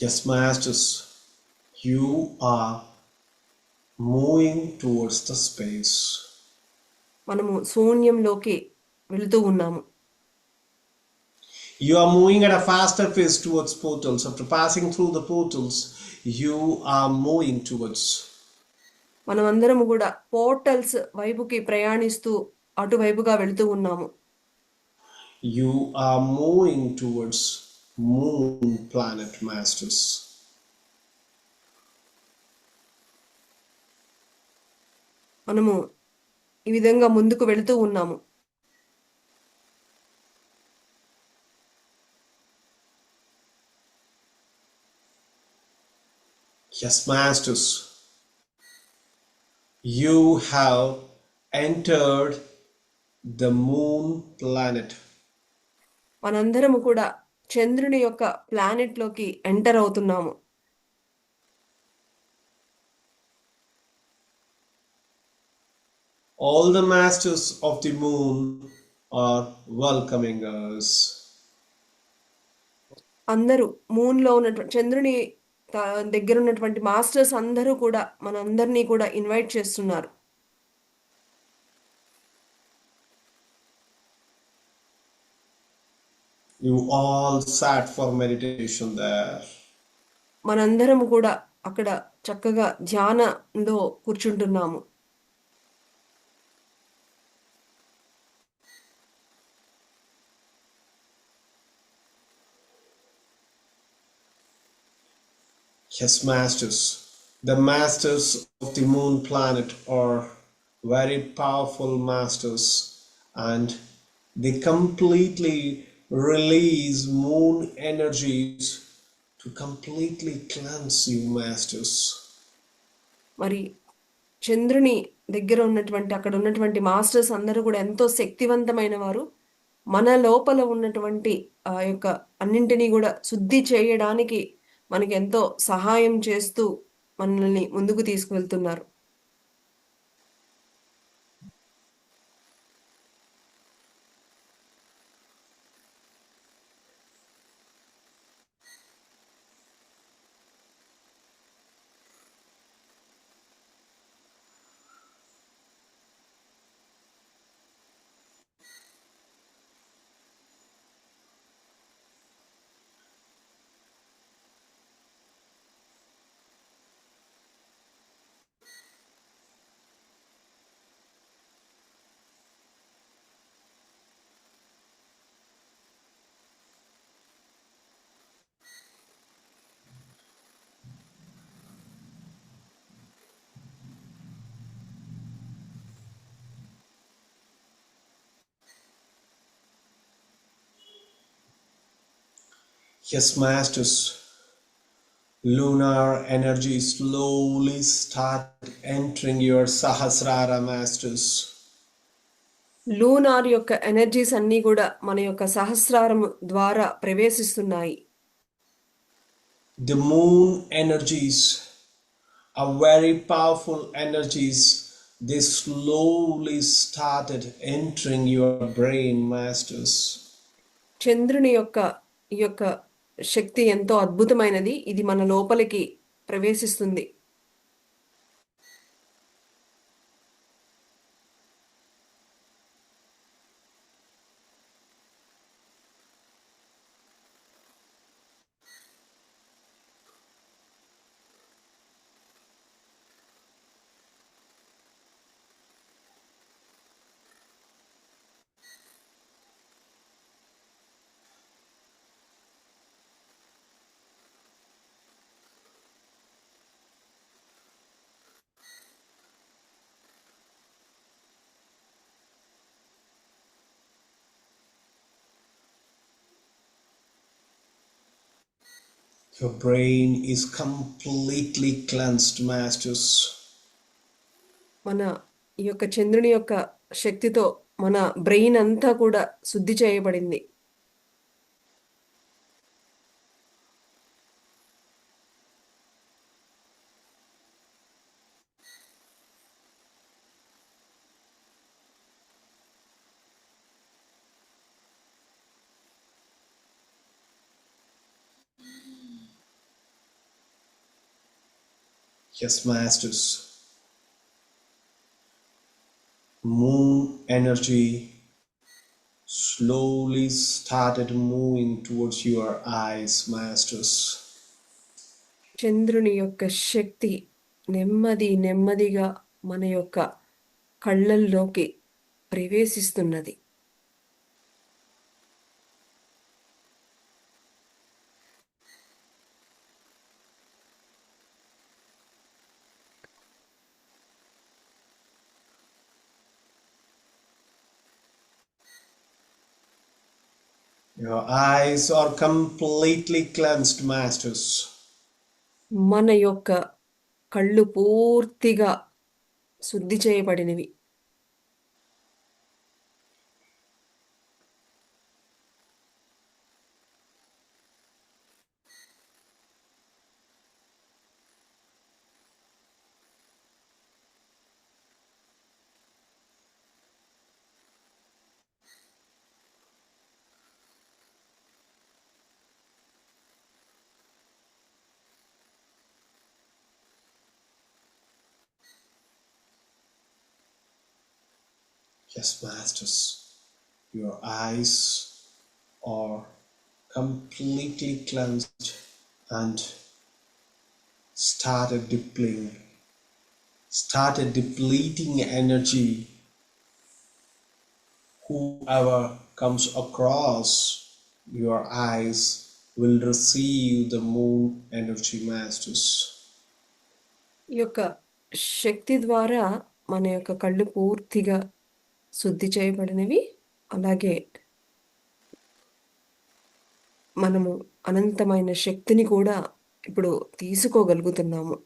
Yes, masters, you are moving towards the space. మనము శూన్యంలోకి వెళుతూ ఉన్నాము. You are moving at a faster pace towards portals. After passing through the portals, you are moving towards. మనమందరము కూడా పోర్టల్స్ వైపుకి ప్రయాణిస్తూ అటువైపుగా వెళుతూ ఉన్నాము. You are moving towards moon planet, masters. మనము ఈ విధంగా ముందుకు వెళుతూ ఉన్నాము. Yes, masters, you have entered the moon planet. మనందరము కూడా చంద్రుని యొక్క ప్లానెట్లోకి ఎంటర్ అవుతున్నాము. All the masters of the moon are welcoming us. అందరూ మూన్లో ఉన్నటువంటి చంద్రుని దగ్గర ఉన్నటువంటి మాస్టర్స్ అందరూ కూడా మనందరినీ కూడా ఇన్వైట్ చేస్తున్నారు. You all sat for meditation there. మనందరము కూడా అక్కడ చక్కగా ధ్యానంలో కూర్చుంటున్నాము. Yes, masters. The masters of the moon planet are very powerful masters, and they completely release moon energies to completely cleanse you, masters. మరి చంద్రుని దగ్గర ఉన్నటువంటి అక్కడ ఉన్నటువంటి మాస్టర్స్ అందరూ కూడా ఎంతో శక్తివంతమైన వారు. మన లోపల ఉన్నటువంటి ఆ యొక్క అన్నింటినీ కూడా శుద్ధి చేయడానికి మనకి ఎంతో సహాయం చేస్తూ మనల్ని ముందుకు తీసుకువెళ్తున్నారు. Yes, masters. Lunar energy slowly start entering your Sahasrara, masters. Lunar యొక్క ఎనర్జీస్ అన్నీ కూడా మన యొక్క సహస్రారం ద్వారా ప్రవేశిస్తున్నాయి. The moon energies are very powerful energies. They slowly started entering your brain, masters. చంద్రుని యొక్క ఈ యొక్క శక్తి ఎంతో అద్భుతమైనది. ఇది మన లోపలికి ప్రవేశిస్తుంది. Your brain is completely cleansed, masters. మన ఈ యొక్క చంద్రుని యొక్క శక్తితో మన బ్రెయిన్ అంతా కూడా శుద్ధి చేయబడింది. Yes, masters. Moon energy slowly started moving towards your eyes, masters. చంద్రుని యొక్క శక్తి నెమ్మదిగా మన యొక్క కళ్ళల్లోకి ప్రవేశిస్తున్నది. Your eyes are completely cleansed, masters. మన యొక్క కళ్ళు పూర్తిగా శుద్ధి చేయబడినవి. Yes, masters. Your eyes are completely cleansed and started depleting energy. Whoever comes across your eyes will receive the moon energy, masters. ఈ యొక్క శక్తి ద్వారా మన యొక్క కళ్ళు పూర్తిగా శుద్ధి చేయబడినవి. అలాగే మనము అనంతమైన శక్తిని కూడా ఇప్పుడు తీసుకోగలుగుతున్నాము.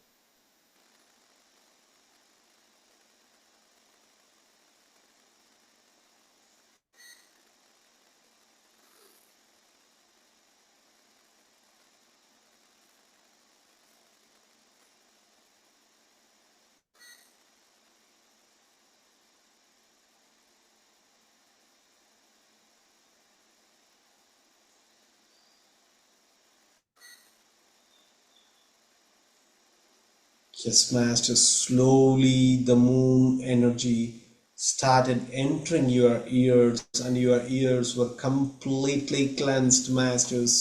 Yes, masters. Slowly the moon energy started entering your ears, and your ears were completely cleansed, masters.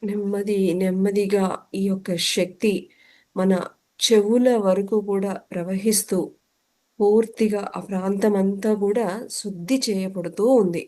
నెమ్మదిగా ఈ యొక్క శక్తి మన చెవుల వరకు కూడా ప్రవహిస్తూ పూర్తిగా ఆ ప్రాంతమంతా కూడా శుద్ధి చేయబడుతూ ఉంది.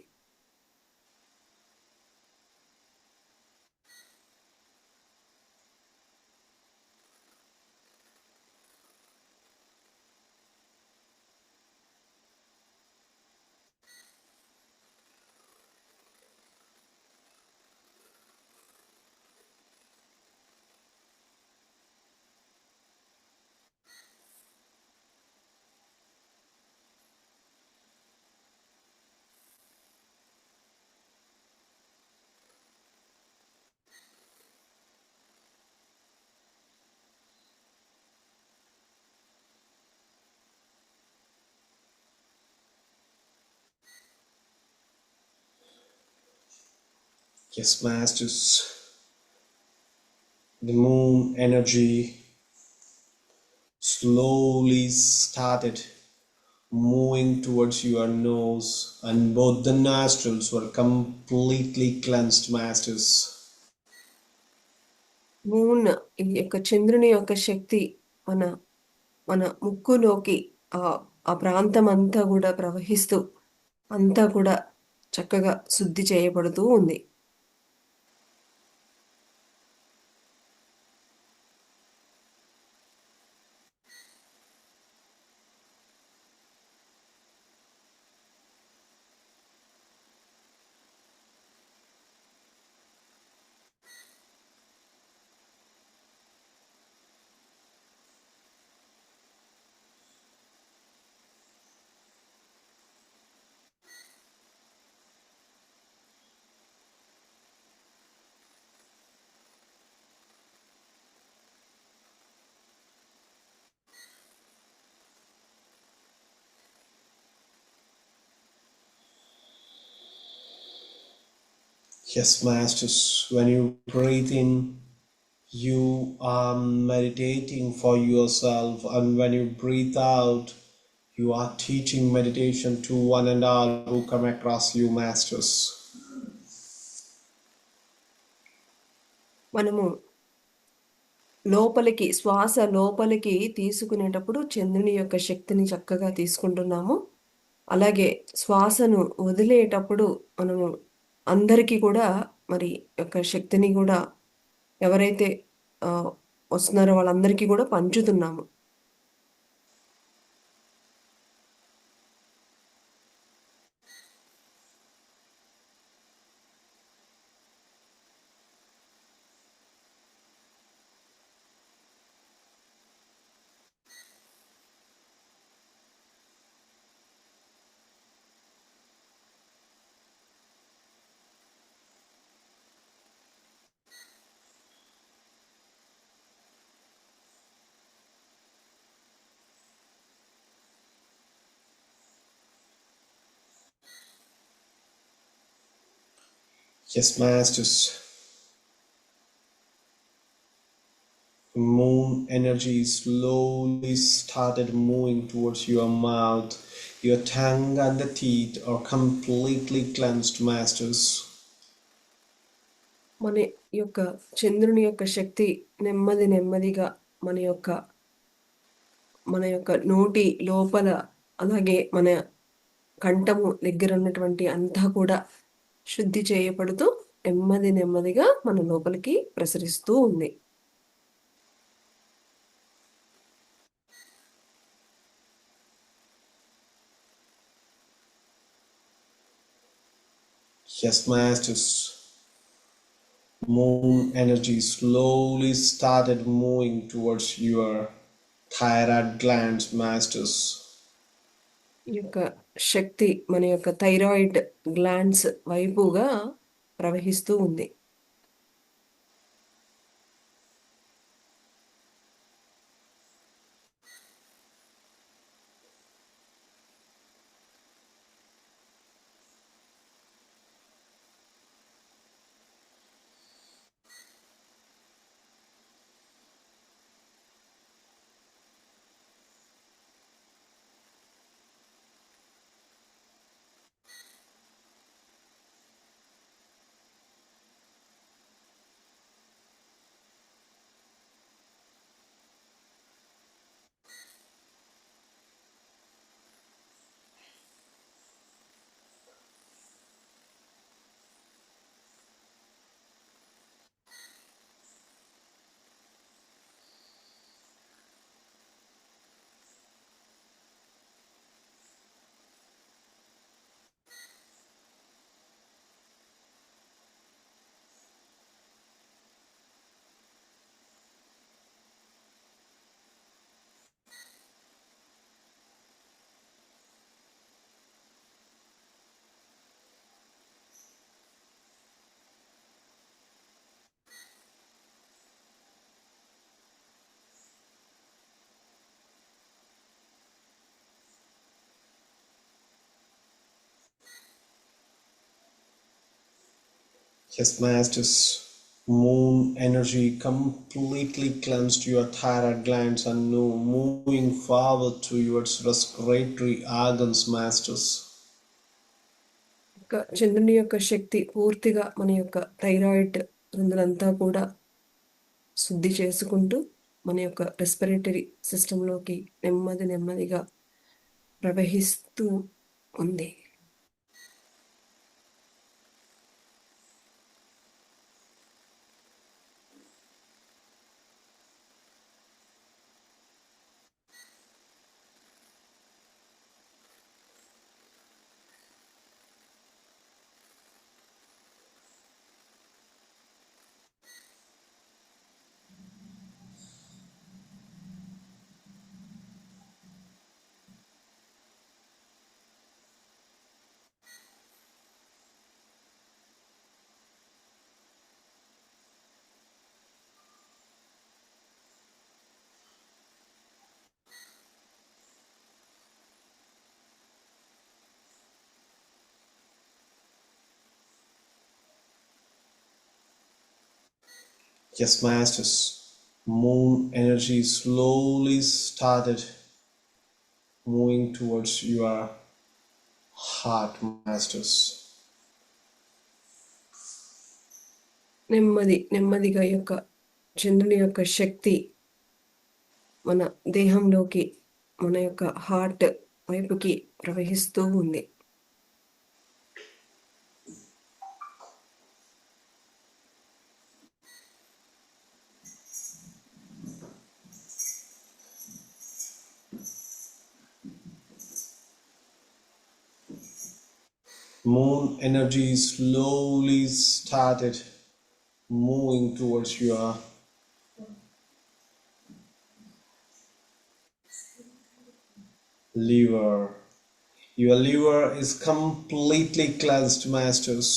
Yes, masters. The moon energy slowly started moving towards your nose, and both the nostrils were completely cleansed, masters. Moon ఈ యొక్క చంద్రుని యొక్క శక్తి మన మన ముక్కులోకి ఆ ఆ ప్రాంతం అంతా కూడా ప్రవహిస్తూ అంతా కూడా చక్కగా శుద్ధి చేయబడుతూ ఉంది. Yes, masters, when you breathe in, you are meditating for yourself, and when you breathe out, you are teaching meditation to one and all who come across you, masters. మనము లోపలికి శ్వాస లోపలికి తీసుకునేటప్పుడు చంద్రుని యొక్క శక్తిని చక్కగా తీసుకుంటున్నాము. అలాగే శ్వాసను వదిలేటప్పుడు మనము అందరికీ కూడా మరి యొక్క శక్తిని కూడా ఎవరైతే ఆ, వస్తున్నారో వాళ్ళందరికీ కూడా పంచుతున్నాము. Yes, masters. Moon energy slowly started moving towards your mouth. Your tongue and the teeth are completely cleansed, masters. మన యొక్క చంద్రుని యొక్క శక్తి నెమ్మది నెమ్మదిగా మన యొక్క నోటి లోపల అలాగే మన కంఠము దగ్గర ఉన్నటువంటి అంతా కూడా శుద్ధి చేయబడుతూ నెమ్మది నెమ్మదిగా మన లోపలికి ప్రసరిస్తూ ఉంది. Yes, masters. Moon energy slowly started moving towards your thyroid glands, masters. ఈ యొక్క శక్తి మన యొక్క థైరాయిడ్ గ్లాండ్స్ వైపుగా ప్రవహిస్తూ ఉంది. Yes, masters. Moon energy completely cleansed your thyroid glands and now moving forward towards respiratory organs, masters. యొక్క చంద్రుని యొక్క శక్తి పూర్తిగా మన యొక్క థైరాయిడ్ గ్రంథులంతా కూడా శుద్ధి చేసుకుంటూ మన యొక్క రెస్పిరేటరీ సిస్టంలోకి నెమ్మదిగా ప్రవహిస్తూ ఉంది. Yes, masters. Moon energy slowly started moving towards your heart, masters. నెమ్మదిగా ఈ యొక్క చంద్రుని యొక్క శక్తి మన దేహంలోకి మన యొక్క హార్ట్ వైపుకి ప్రవహిస్తూ ఉంది. Moon energy slowly started moving towards your liver. Your liver is completely cleansed, masters.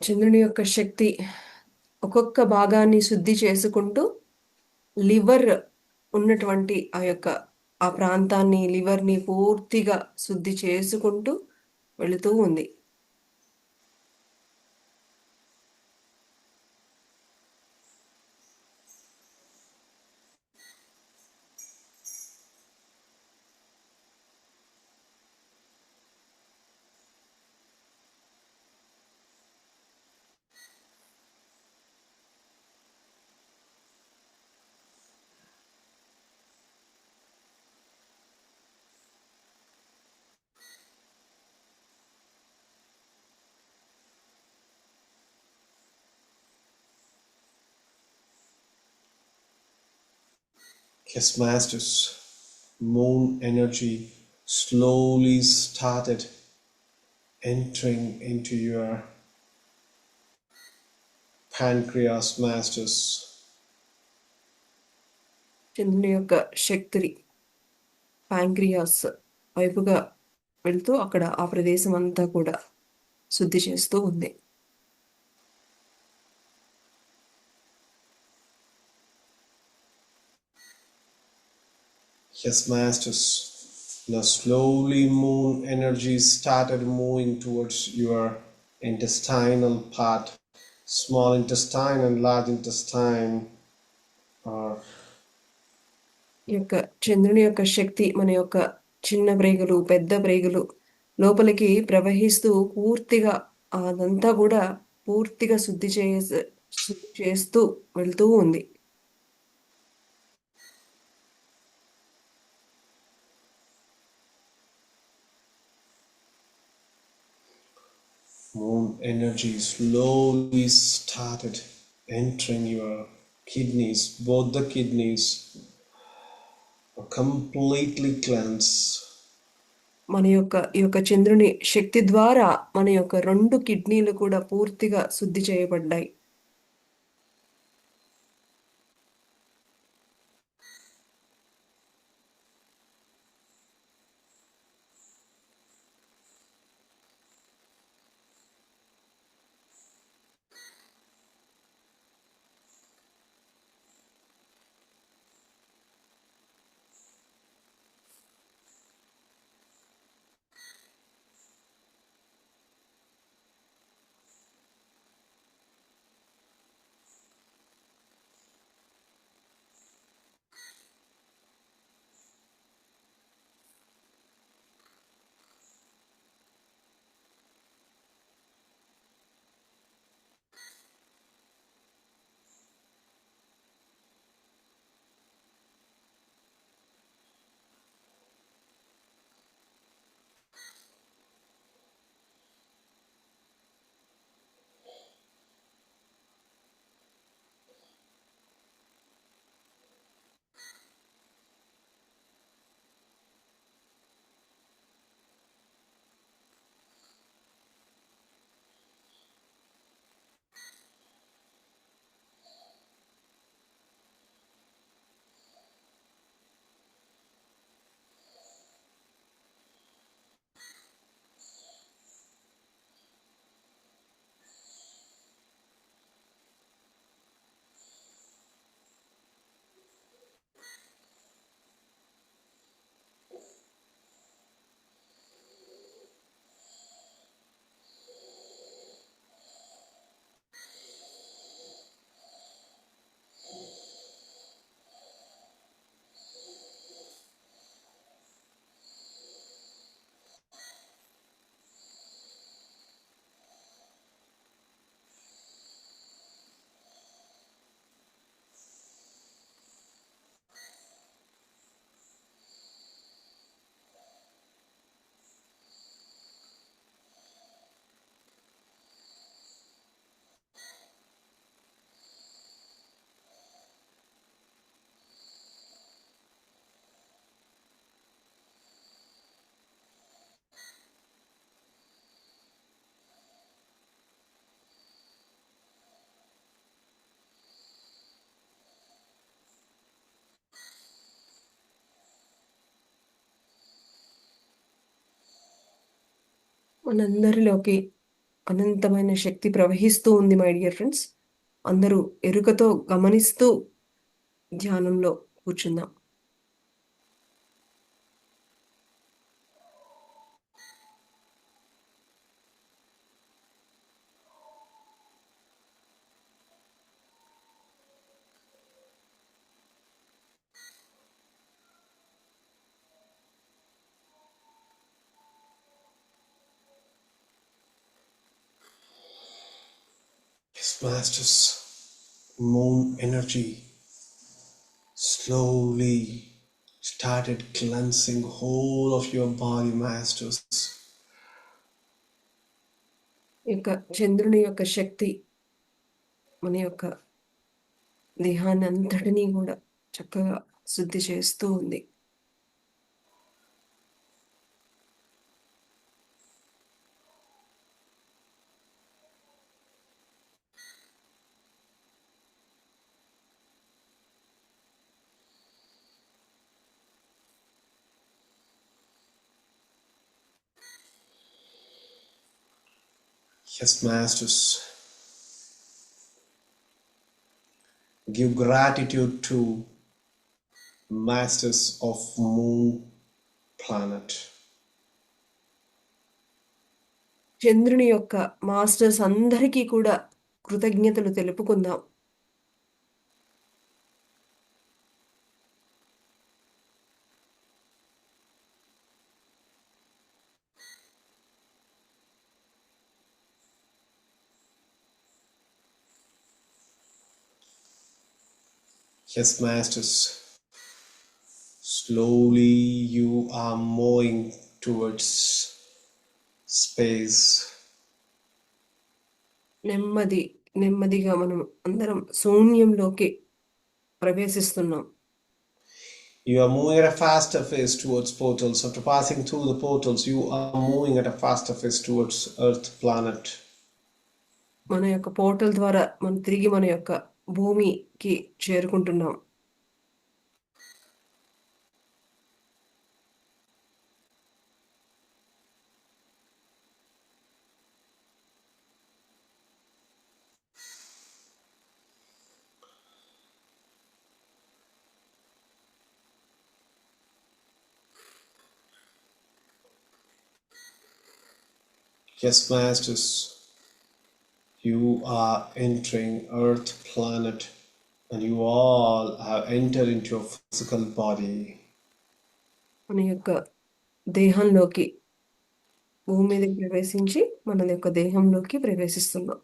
చంద్రుని యొక్క శక్తి ఒక్కొక్క భాగాన్ని శుద్ధి చేసుకుంటూ లివర్ ఉన్నటువంటి ఆ ప్రాంతాన్ని లివర్ని పూర్తిగా శుద్ధి చేసుకుంటూ వెళుతూ ఉంది. Yes, masters. Moon energy slowly started entering into your pancreas, masters. చంద్రుని యొక్క శక్తి ప్యాంక్రియాస్ వైపుగా వెళ్తూ అక్కడ ఆ ప్రదేశం అంతా కూడా శుద్ధి చేస్తూ ఉంది. Yes, masters. Now slowly moon energy started moving towards your intestinal part, small intestine and large intestine. ఈ యొక్క చంద్రుని యొక్క శక్తి మన యొక్క చిన్న ప్రేగులు పెద్ద ప్రేగులు లోపలికి ప్రవహిస్తూ పూర్తిగా అదంతా కూడా పూర్తిగా శుద్ధి చేస్తూ వెళ్తూ ఉంది. Moon energy slowly started entering your kidneys, both the kidneys are completely cleansed. ఈ యొక్క చంద్రుని శక్తి ద్వారా మన యొక్క 2 కిడ్నీలు కూడా పూర్తిగా శుద్ధి చేయబడ్డాయి. మనందరిలోకి అనంతమైన శక్తి ప్రవహిస్తూ ఉంది మై డియర్ ఫ్రెండ్స్. అందరూ ఎరుకతో గమనిస్తూ ధ్యానంలో కూర్చుందాం. Yes, masters. Moon energy slowly started cleansing whole of your body, masters. ఈ యొక్క చంద్రుని యొక్క శక్తి మన యొక్క దేహాన్ని అంతటినీ కూడా చక్కగా శుద్ధి చేస్తూ ఉంది. Yes, masters. Give gratitude to masters of moon planet. చంద్రుని యొక్క మాస్టర్స్ అందరికీ కూడా కృతజ్ఞతలు తెలుపుకుందాం. Yes, masters. Slowly you are moving towards space. నెమ్మదిగా మనం అందరం శూన్యంలోకి ప్రవేశిస్తున్నాం. You are moving at a faster pace towards portals. After passing through the portals, you are moving at a faster pace towards Earth planet. మన యొక్క portal ద్వారా మనం తిరిగి మన యొక్క భూమికి చేరుకుంటున్నాం. Yes, masters. You are entering Earth planet and you all have entered into your physical body. మన యొక్క దేహంలోకి భూమి మీదకి ప్రవేశించి మన యొక్క దేహంలోకి ప్రవేశిస్తున్నాం.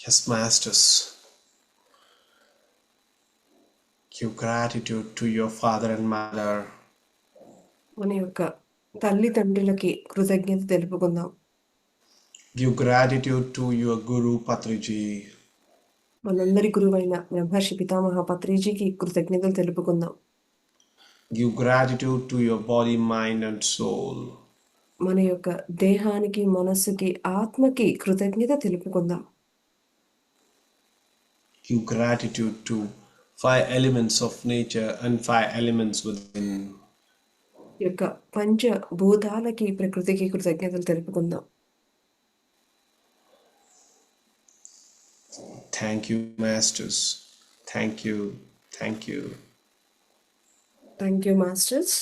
Yes, masters. Give gratitude to your father and mother. మన యొక్క తల్లిదండ్రులకి కృతజ్ఞత తెలుపుకుందాం. Give gratitude to your Guru Patriji. మనందరి గురువైన బ్రహ్మర్షి పితామహ పత్రిజీకి కృతజ్ఞతలు తెలుపుకుందాం. Give gratitude to your body, mind, and soul. మన యొక్క దేహానికి, మనస్సుకి, ఆత్మకి కృతజ్ఞత తెలుపుకుందాం. Give gratitude to 5 elements of nature and 5 elements within. ఈ యొక్క పంచభూతాలకి, ప్రకృతికి కృతజ్ఞతలు తెలుపుకుందాం. Thank you, masters. Thank you. Thank you. Thank you masters.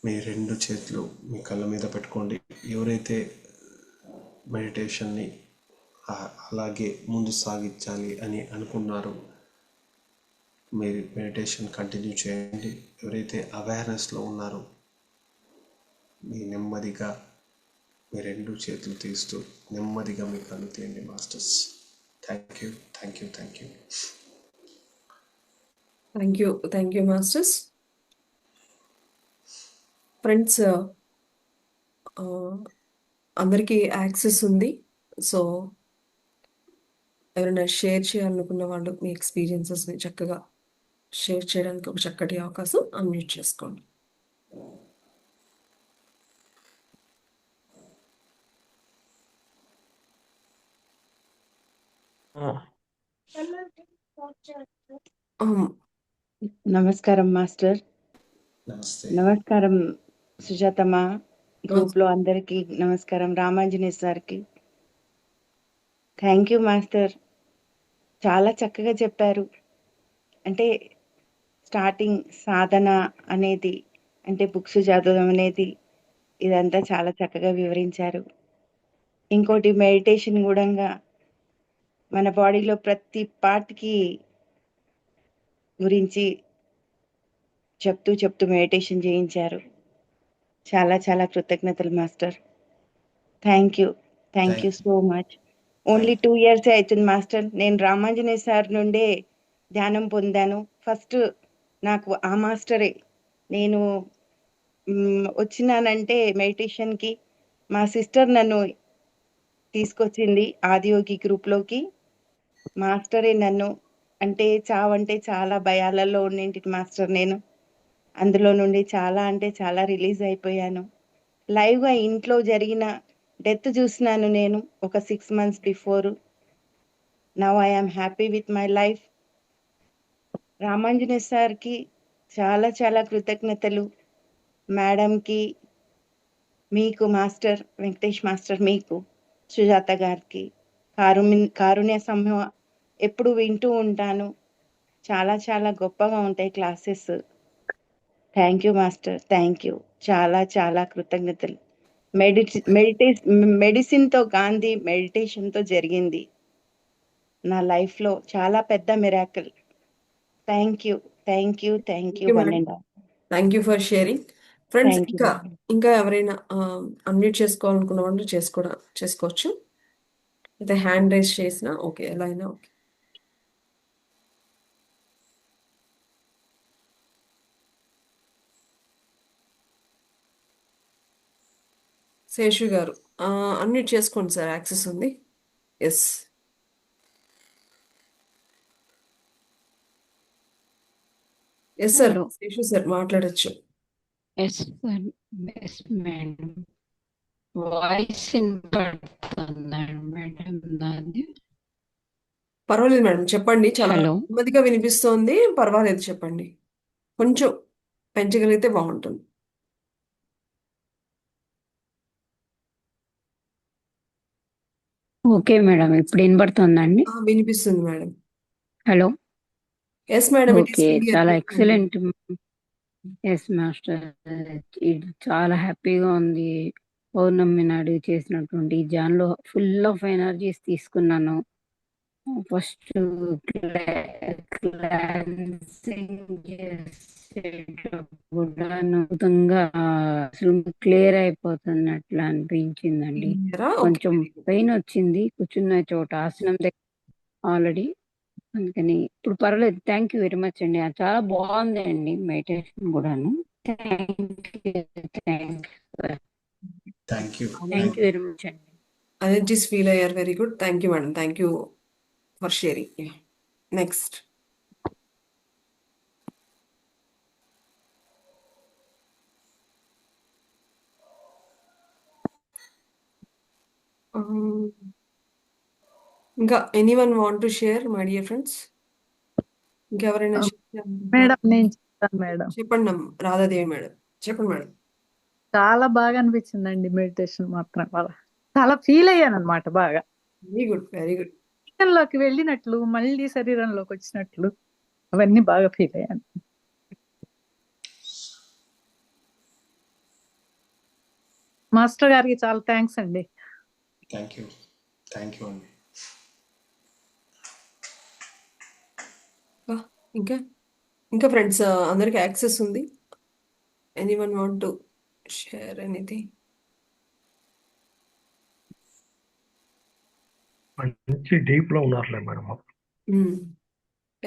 మీ 2 చేతులు మీ కళ్ళ మీద పెట్టుకోండి. ఎవరైతే మెడిటేషన్ని అలాగే ముందు సాగించాలి అని అనుకున్నారో మీరు మెడిటేషన్ కంటిన్యూ చేయండి. ఎవరైతే అవేర్నెస్లో ఉన్నారో మీ నెమ్మదిగా మీ 2 చేతులు తీస్తూ నెమ్మదిగా మీ కళ్ళు తీయండి masters. Thank you, thank you, thank you. Thank you masters. Friends, అందరికీ యాక్సెస్ ఉంది. సో ఎవరైనా షేర్ చేయాలనుకున్న వాళ్ళు మీ ఎక్స్పీరియన్సెస్ని చక్కగా షేర్ చేయడానికి ఒక చక్కటి అవకాశం అన్మ్యూట్ చేసుకోండి. ఆమ్, నమస్కారం మాస్టర్. నమస్తే. నమస్కారం సుజాతమ్మ. గ్రూప్ నమస్తే. లో అందరికి నమస్కారం. రామాంజనేయ సార్కి థ్యాంక్ యూ మాస్టర్. చాలా చక్కగా చెప్పారు. అంటే స్టార్టింగ్ సాధన అనేది, అంటే బుక్స్ చదవడం అనేది, ఇదంతా చాలా చక్కగా వివరించారు. ఇంకోటి మెడిటేషన్ కూడా మన బాడీలో ప్రతి పార్ట్కి గురించి చెప్తూ మెడిటేషన్ చేయించారు. చాలా చాలా కృతజ్ఞతలు master. Thank you thank so much. Only 2 years అవుతుంది మాస్టర్. నేను రామాంజనేయ సార్ నుండే ధ్యానం పొందాను. ఫస్ట్ నాకు ఆ మాస్టరే. నేను వచ్చినానంటే మెడిటేషన్కి మా సిస్టర్ నన్ను తీసుకొచ్చింది ఆదియోగి గ్రూప్లోకి. మాస్టరే నన్ను, అంటే చావంటే చాలా భయాలలో ఉండింటి మాస్టర్ నేను. అందులో నుండి చాలా అంటే చాలా రిలీజ్ అయిపోయాను. లైవ్గా ఇంట్లో జరిగిన డెత్ చూసినాను నేను ఒక 6 months before. Now I am happy with my life. Ramanjaneya సార్కి చాలా చాలా కృతజ్ఞతలు. మేడంకి, మీకు మాస్టర్ వెంకటేష్ మాస్టర్, మీకు సుజాత గారికి, కారుణ్య సమూహ ఎప్పుడు వింటూ ఉంటాను. చాలా చాలా గొప్పగా ఉంటాయి classes. Thank you master, thank you. చాలా చాలా కృతజ్ఞతలు. మెడిసిన్తో గాంధీ మెడిటేషన్తో జరిగింది నా లైఫ్లో చాలా పెద్ద miracle. Thank you thank you 1 madam. and all. Thank you for sharing. Friends, thank you. ఇంకా ఎవరైనా అన్మ్యూట్ చేసుకోవాలనుకున్న వాళ్ళు చేసుకోవచ్చు. అయితే హ్యాండ్ రైజ్ చేసినా ఓకే, ఎలా అయినా ఓకే. శేషు గారు అన్మ్యూట్ చేసుకోండి సార్, యాక్సెస్ ఉంది. Yes yes sir, hello. Seshu sir మాట్లాడొచ్చు. Yes sir, yes madam. Voice వినపడుతుందండి మేడం నాది? పర్వాలేదు మేడం, చెప్పండి. చాలా హలో. నెమ్మదిగా వినిపిస్తోంది, పర్వాలేదు చెప్పండి. కొంచెం పెంచగలిగితే బాగుంటుంది. ఓకే మేడం, ఇప్పుడు వినపడుతుందండి? వినిపిస్తుంది madam. Hello. Yes madam, it is okay, clear. చాలా ఎక్సలెంట్. ఎస్ మాస్టర్, ఇది చాలా హ్యాపీగా ఉంది. పౌర్ణమి నాడు చేసినటువంటి జాన్లో ఫుల్ ఆఫ్ ఎనర్జీస్ తీసుకున్నాను. ఫస్ట్ క్లాన్సింగ్ చేసేటప్పుడు అద్భుతంగా అసలు క్లియర్ అయిపోతున్నట్లు అనిపించిందండి. కొంచెం పెయిన్ వచ్చింది కూర్చున్న చోట, ఆసనం దగ్గర ఆల్రెడీ. అందుకని ఇప్పుడు పర్వాలేదు. థ్యాంక్ యూ వెరీ మచ్ అండి. అది చాలా బాగుంది అండి మెడిటేషన్ కూడాను. థ్యాంక్ యూ వెరీ మచ్ అండి. ఎనర్జీస్ ఫీల్ అయ్యారు. Very good. Thank you madam. Thank you for sharing. Next ఇంకా anyone want to share my dear friends? ఇంకెవరైనా మేడం, నేను చెప్తాను మేడం. చెప్పండి రాధాదేవి మేడం, చెప్పండి మేడం. చాలా బాగా అనిపించిందండి మెడిటేషన్ మాత్రం. చాలా ఫీల్ అయ్యాను అనమాట బాగా. Very good, very good. శరీరంలోకి వెళ్ళినట్లు, మళ్ళీ శరీరంలోకి వచ్చినట్లు, అవన్నీ బాగా ఫీల్ అయ్యాను. మాస్టర్ గారికి చాలా థ్యాంక్స్ అండి. థ్యాంక్ యూ అండి. ఇంకా ఇంకా ఫ్రెండ్స్ అందరికి యాక్సెస్ ఉంది. Anyone want to share anything? మంచి డీప్ లో ఉన్నారులే మేడం.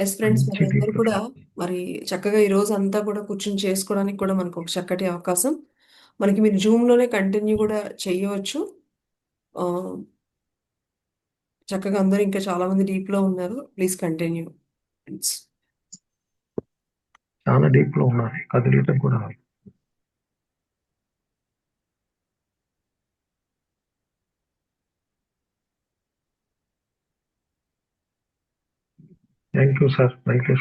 ఎస్ ఫ్రెండ్స్, మంచి మరి అందరూ deep కూడా లో. మరి చక్కగా ఈ రోజు అంతా కూడా కూర్చొని చేసుకోవడానికి కూడా మనకు ఒక చక్కటి అవకాశం. మనకి మీరు జూమ్లోనే కంటిన్యూ కూడా చేయవచ్చు. చక్కగా అందరూ ఇంకా చాలా మంది డీప్లో ఉన్నారు. Please continue. చాలా డీప్ లో ఉన్నారు, కదిలియటం కూడా. Thank you sir, thank you.